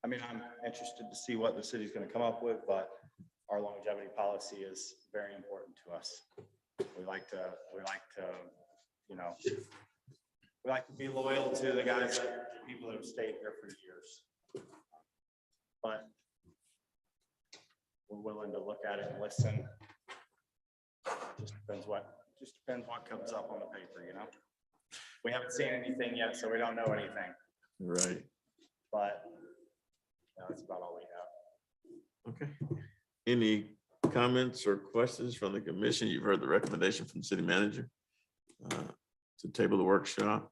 I mean, I'm interested to see what the city's going to come up with, but our longevity policy is very important to us. We like to, you know, we like to be loyal to the guys, people that have stayed here for years. But we're willing to look at it and listen. Just depends what comes up on the paper, you know? We haven't seen anything yet, so we don't know anything. Right. But that's about all we have. Okay. Any comments or questions from the commission? You've heard the recommendation from the city manager to table the workshop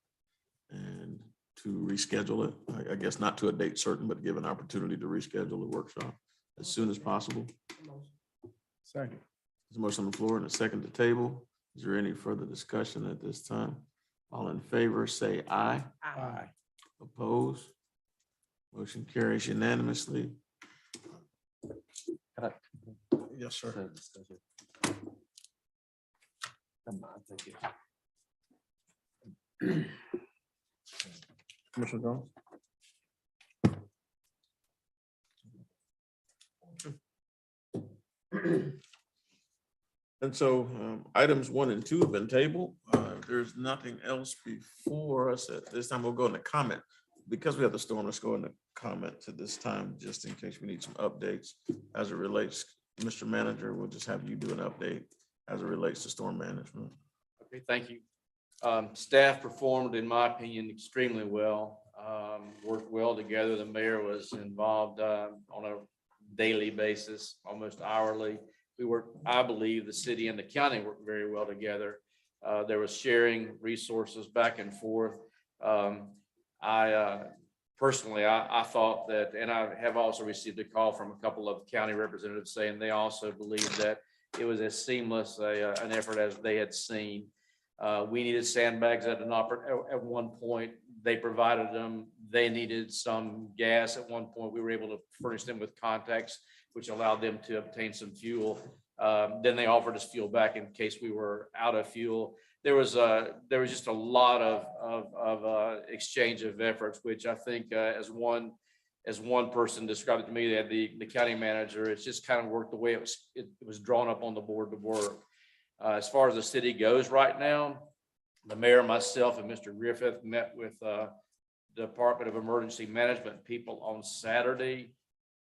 and to reschedule it. I guess not to a date certain, but give an opportunity to reschedule the workshop as soon as possible. Second. There's a motion on the floor and a second to table. Is there any further discussion at this time? All in favor, say aye. Aye. Opposed? Motion carries unanimously. Yes, sir. Commissioner Jones? And so items 1 and 2 have been tabled. There's nothing else before us at this time. We'll go into comment. Because we have the storm, let's go into comment to this time, just in case we need some updates as it relates. Mr. Manager, we'll just have you do an update as it relates to storm management. Okay, thank you. Staff performed, in my opinion, extremely well. Worked well together. The mayor was involved on a daily basis, almost hourly. We worked, I believe, the city and the county worked very well together. There was sharing resources back and forth. Personally, I thought that, and I have also received a call from a couple of county representatives saying they also believe that it was as seamless an effort as they had seen. We needed sandbags at one point. They provided them. They needed some gas at one point. We were able to furnish them with contacts, which allowed them to obtain some fuel. Then they offered us fuel back in case we were out of fuel. There was just a lot of exchange of efforts, which I think as one person described it to me, the county manager, it's just kind of worked the way it was drawn up on the board to work. As far as the city goes right now, the mayor, myself, and Mr. Griffith met with the Department of Emergency Management people on Saturday.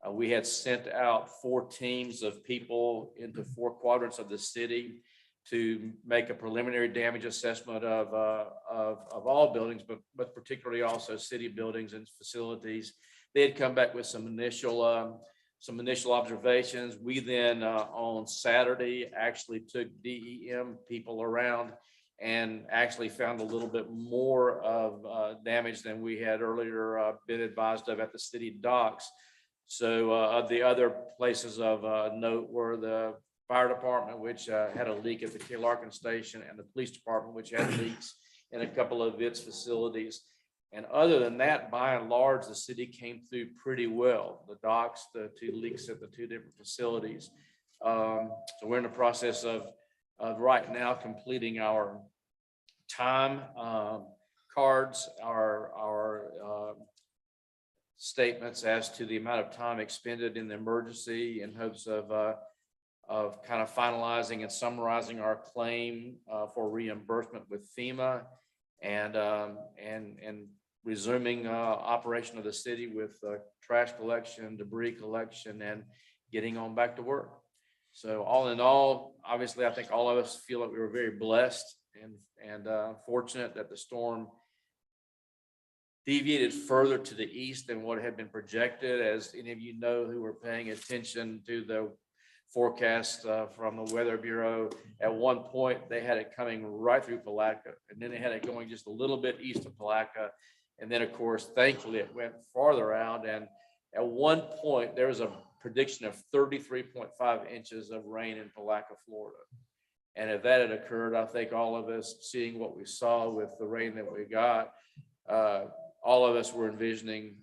We had sent out 4 teams of people into 4 quadrants of the city to make a preliminary damage assessment of all buildings, but particularly also city buildings and facilities. They had come back with some initial observations. We then on Saturday actually took DEM people around and actually found a little bit more of damage than we had earlier been advised of at the city docks. So of the other places of note were the fire department, which had a leak at the Key Larkin station, and the police department, which had leaks in a couple of its facilities. And other than that, by and large, the city came through pretty well. The docks, the 2 leaks at the 2 different facilities. So we're in the process of right now completing our time cards, our statements as to the amount of time expended in the emergency in hopes of kind of finalizing and summarizing our claim for reimbursement with FEMA and resuming operation of the city with trash collection, debris collection, and getting on back to work. So all in all, obviously, I think all of us feel like we were very blessed and fortunate that the storm deviated further to the east than what had been projected. As any of you know who were paying attention to the forecast from the Weather Bureau, at one point they had it coming right through Palatka, and then they had it going just a little bit east of Palatka. And then, of course, thankfully, it went farther out. And at one point, there was a prediction of 33.5 inches of rain in Palatka, Florida. And if that had occurred, I think all of us, seeing what we saw with the rain that we got, all of us were envisioning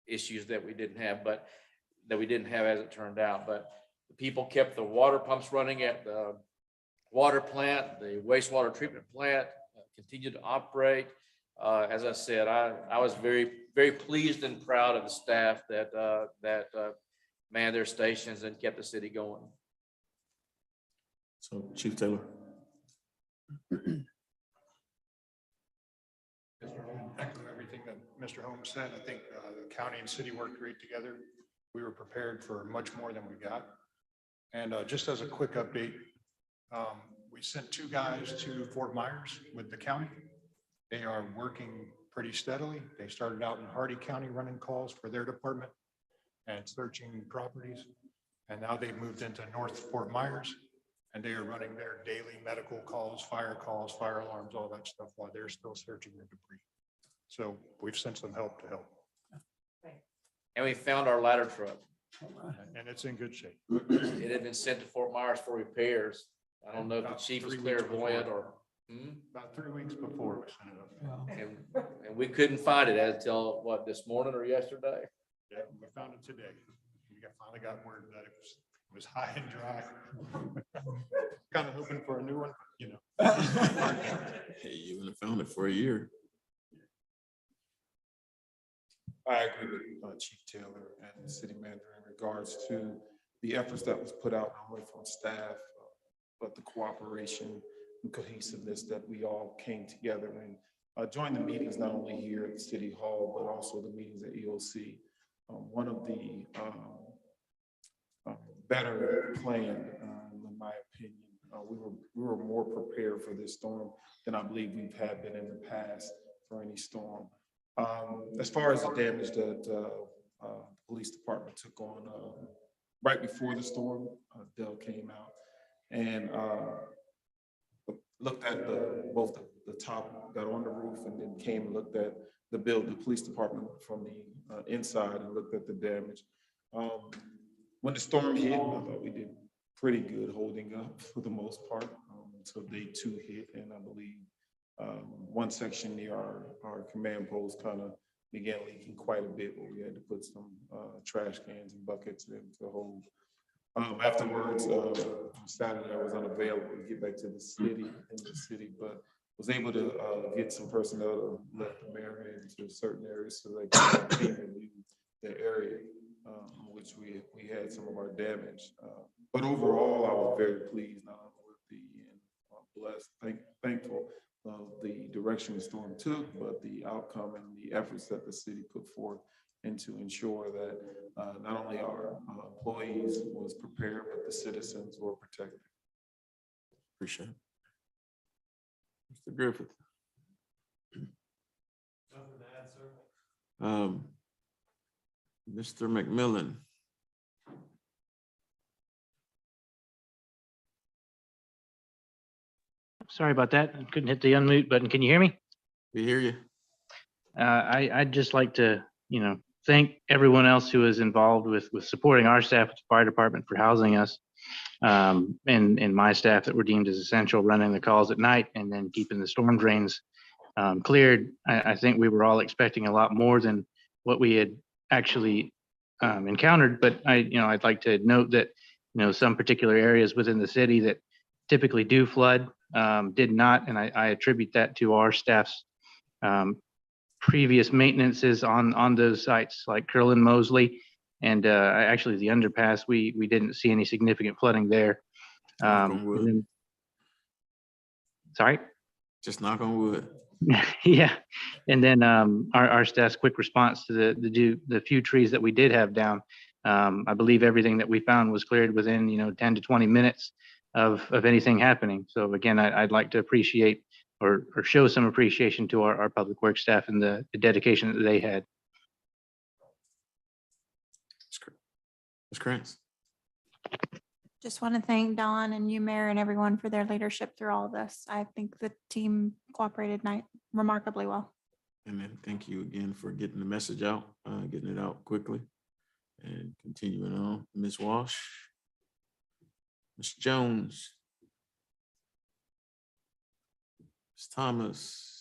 issues that we didn't have, as it turned out. But the people kept the water pumps running at the water plant, the wastewater treatment plant continued to operate. As I said, I was very, very pleased and proud of the staff that manned their stations and kept the city going. So Chief Taylor. Echo everything that Mr. Holmes said. I think the county and city worked great together. We were prepared for much more than we got. And just as a quick update, we sent 2 guys to Fort Myers with the county. They are working pretty steadily. They started out in Hardy County running calls for their department and searching properties. And now they've moved into North Fort Myers, and they are running their daily medical calls, fire alarms, all that stuff while they're still searching the debris. So we've sent some help to help. And we found our ladder truck. And it's in good shape. It had been sent to Fort Myers for repairs. I don't know if the chief was clairvoyant or. About 3 weeks before we sent it up. And we couldn't find it until what, this morning or yesterday? Yeah, we found it today. We finally got word that it was high and dry. Kind of hoping for a new one, you know. Hey, you wouldn't have found it for a year. I agree with Chief Taylor and the city manager in regards to the efforts that was put out, not only from staff, but the cooperation and cohesiveness that we all came together and joined the meetings, not only here at City Hall, but also the meetings at EOC. One of the better planned, in my opinion. We were more prepared for this storm than I believe we've had been in the past for any storm. As far as the damage that the police department took on right before the storm, Dell came out and looked at both the top, got on the roof, and then came and looked at the police department from the inside and looked at the damage. When the storm hit, I thought we did pretty good holding up for the most part until day 2 hit. And I believe one section near our command post kind of began leaking quite a bit, where we had to put some trash cans and buckets in to hold. Afterwards, Saturday, I was unavailable to get back to the city, but was able to get some personnel to let the mayor into certain areas so they could leave the area, which we had some of our damage. But overall, I was very pleased with and blessed, thankful of the direction the storm took, but the outcome and the efforts that the city put forth and to ensure that not only our employees was prepared, but the citizens were protected. Appreciate it. Mr. Griffith. Mr. McMillan. Sorry about that. I couldn't hit the unmute button. Can you hear me? We hear you. I'd just like to, thank everyone else who is involved with supporting our staff at the fire department for housing us, and my staff that were deemed as essential, running the calls at night and then keeping the storm drains cleared. I think we were all expecting a lot more than what we had actually encountered. But I'd like to note that, some particular areas within the city that typically do flood did not, and I attribute that to our staff's previous maintenances on those sites like Curl and Mosley, and actually the underpass, we didn't see any significant flooding there. Knock on wood. Sorry? Just knock on wood. Yeah, and then our staff's quick response to the few trees that we did have down. I believe everything that we found was cleared within 10 to 20 minutes of anything happening. So again, I'd like to appreciate or show some appreciation to our public works staff and the dedication that they had. Ms. Krantz. Just want to thank Don and you, Mayor, and everyone for their leadership through all of this. I think the team cooperated remarkably well. And then thank you again for getting the message out, getting it out quickly and continuing on. Ms. Walsh. Ms. Jones. Ms. Thomas.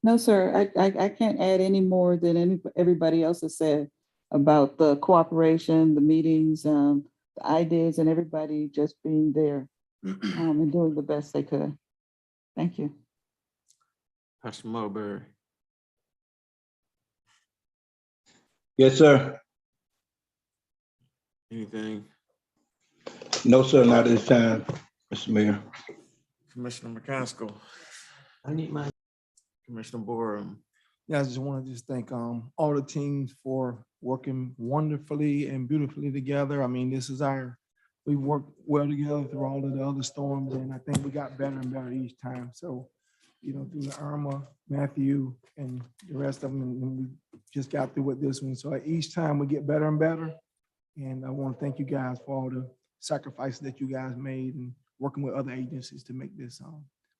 No, sir, I can't add any more than everybody else has said about the cooperation, the meetings, the ideas, and everybody just being there and doing the best they could. Thank you. Pastor Mulberry. Yes, sir. Anything? No, sir, not this time, Mr. Mayor. Commissioner McCaskill. I need my. Commissioner Borum. Yeah, I just want to thank all the teams for working wonderfully and beautifully together. I mean, we worked well together through all of the other storms, and I think we got better and better each time. So, through the Irma, Matthew, and the rest of them, and we just got through with this one. So each time we get better and better. And I want to thank you guys for all the sacrifices that you guys made and working with other agencies to make this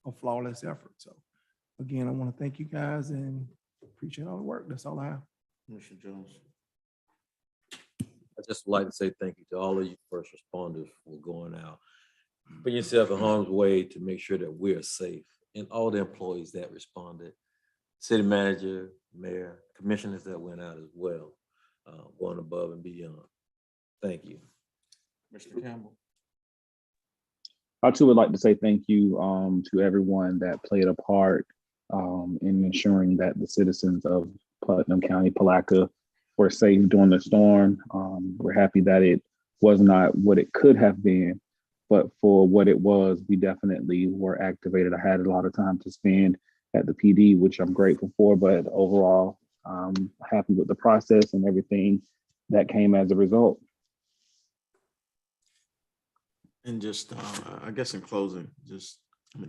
a flawless effort. So again, I want to thank you guys and appreciate all the work. That's all I have. Commissioner Jones. I'd just like to say thank you to all of you first responders for going out, putting yourself in harm's way to make sure that we're safe, and all the employees that responded, city manager, mayor, commissioners that went out as well, going above and beyond. Thank you. Mr. Campbell. I too would like to say thank you to everyone that played a part in ensuring that the citizens of Putnam County, Palatka, were safe during the storm. We're happy that it was not what it could have been, but for what it was, we definitely were activated. I had a lot of time to spend at the PD, which I'm grateful for, but overall, I'm happy with the process and everything that came as a result. And just, I guess in closing,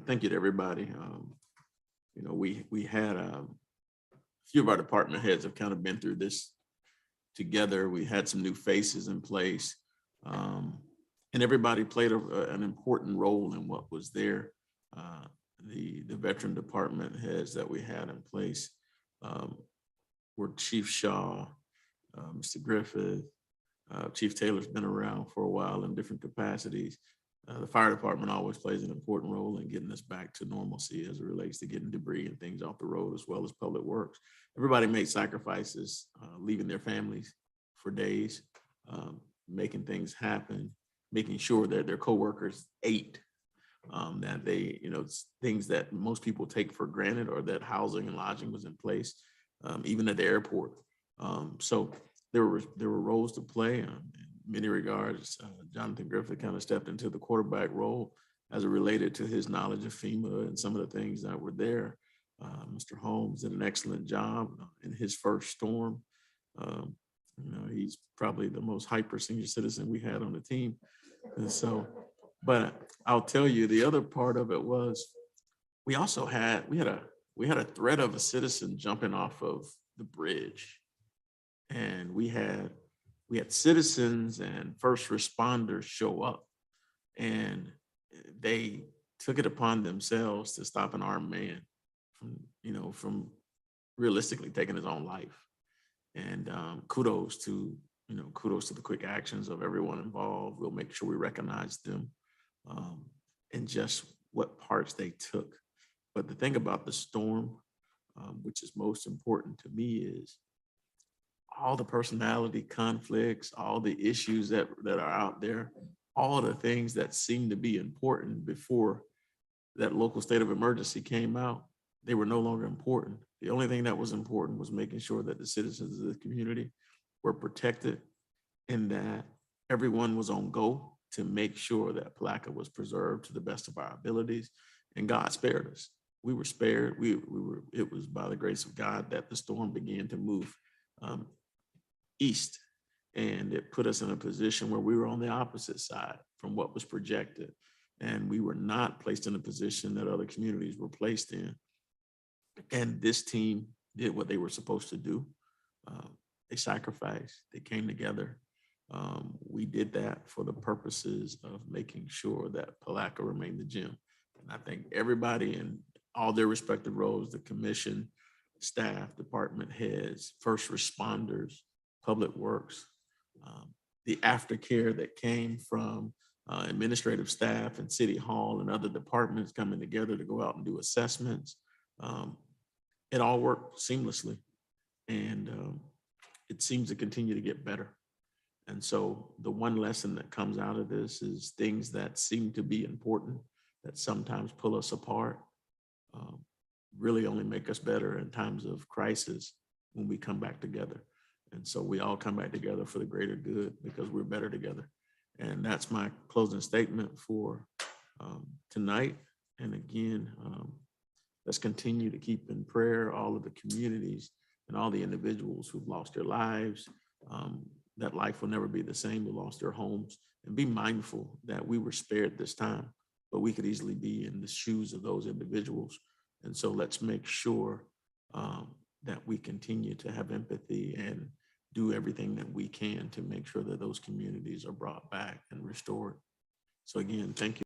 thank you to everybody. We had a few of our department heads have kind of been through this together. We had some new faces in place, and everybody played an important role in what was there. The veteran department heads that we had in place were Chief Shaw, Mr. Griffith, Chief Taylor's been around for a while in different capacities. The fire department always plays an important role in getting us back to normalcy as it relates to getting debris and things off the road, as well as public works. Everybody made sacrifices, leaving their families for days, making things happen, making sure that their coworkers ate, that they, things that most people take for granted, or that housing and lodging was in place, even at the airport. So there were roles to play. In many regards, Jonathan Griffith kind of stepped into the quarterback role as it related to his knowledge of FEMA and some of the things that were there. Mr. Holmes did an excellent job in his first storm. He's probably the most hyper senior citizen we had on the team. And so, but I'll tell you, the other part of it was we had a threat of a citizen jumping off of the bridge. And we had citizens and first responders show up, and they took it upon themselves to stop an armed man from realistically taking his own life. And kudos to the quick actions of everyone involved. We'll make sure we recognize them and just what parts they took. But the thing about the storm, which is most important to me, is all the personality conflicts, all the issues that are out there, all the things that seemed to be important before that local state of emergency came out, they were no longer important. The only thing that was important was making sure that the citizens of the community were protected, and that everyone was on go to make sure that Palatka was preserved to the best of our abilities. And God spared us. We were spared. It was by the grace of God that the storm began to move east, and it put us in a position where we were on the opposite side from what was projected, and we were not placed in a position that other communities were placed in. And this team did what they were supposed to do. They sacrificed, they came together. We did that for the purposes of making sure that Palatka remained the gem. And I think everybody in all their respective roles, the commission, staff, department heads, first responders, public works, the aftercare that came from administrative staff and city hall and other departments coming together to go out and do assessments. It all worked seamlessly, and it seems to continue to get better. And so the one lesson that comes out of this is things that seem to be important, that sometimes pull us apart, really only make us better in times of crisis when we come back together. And so we all come back together for the greater good because we're better together. And that's my closing statement for tonight. And again, let's continue to keep in prayer all of the communities and all the individuals who've lost their lives. That life will never be the same, who lost their homes, and be mindful that we were spared this time, but we could easily be in the shoes of those individuals. And so let's make sure that we continue to have empathy and do everything that we can to make sure that those communities are brought back and restored. So again, thank you.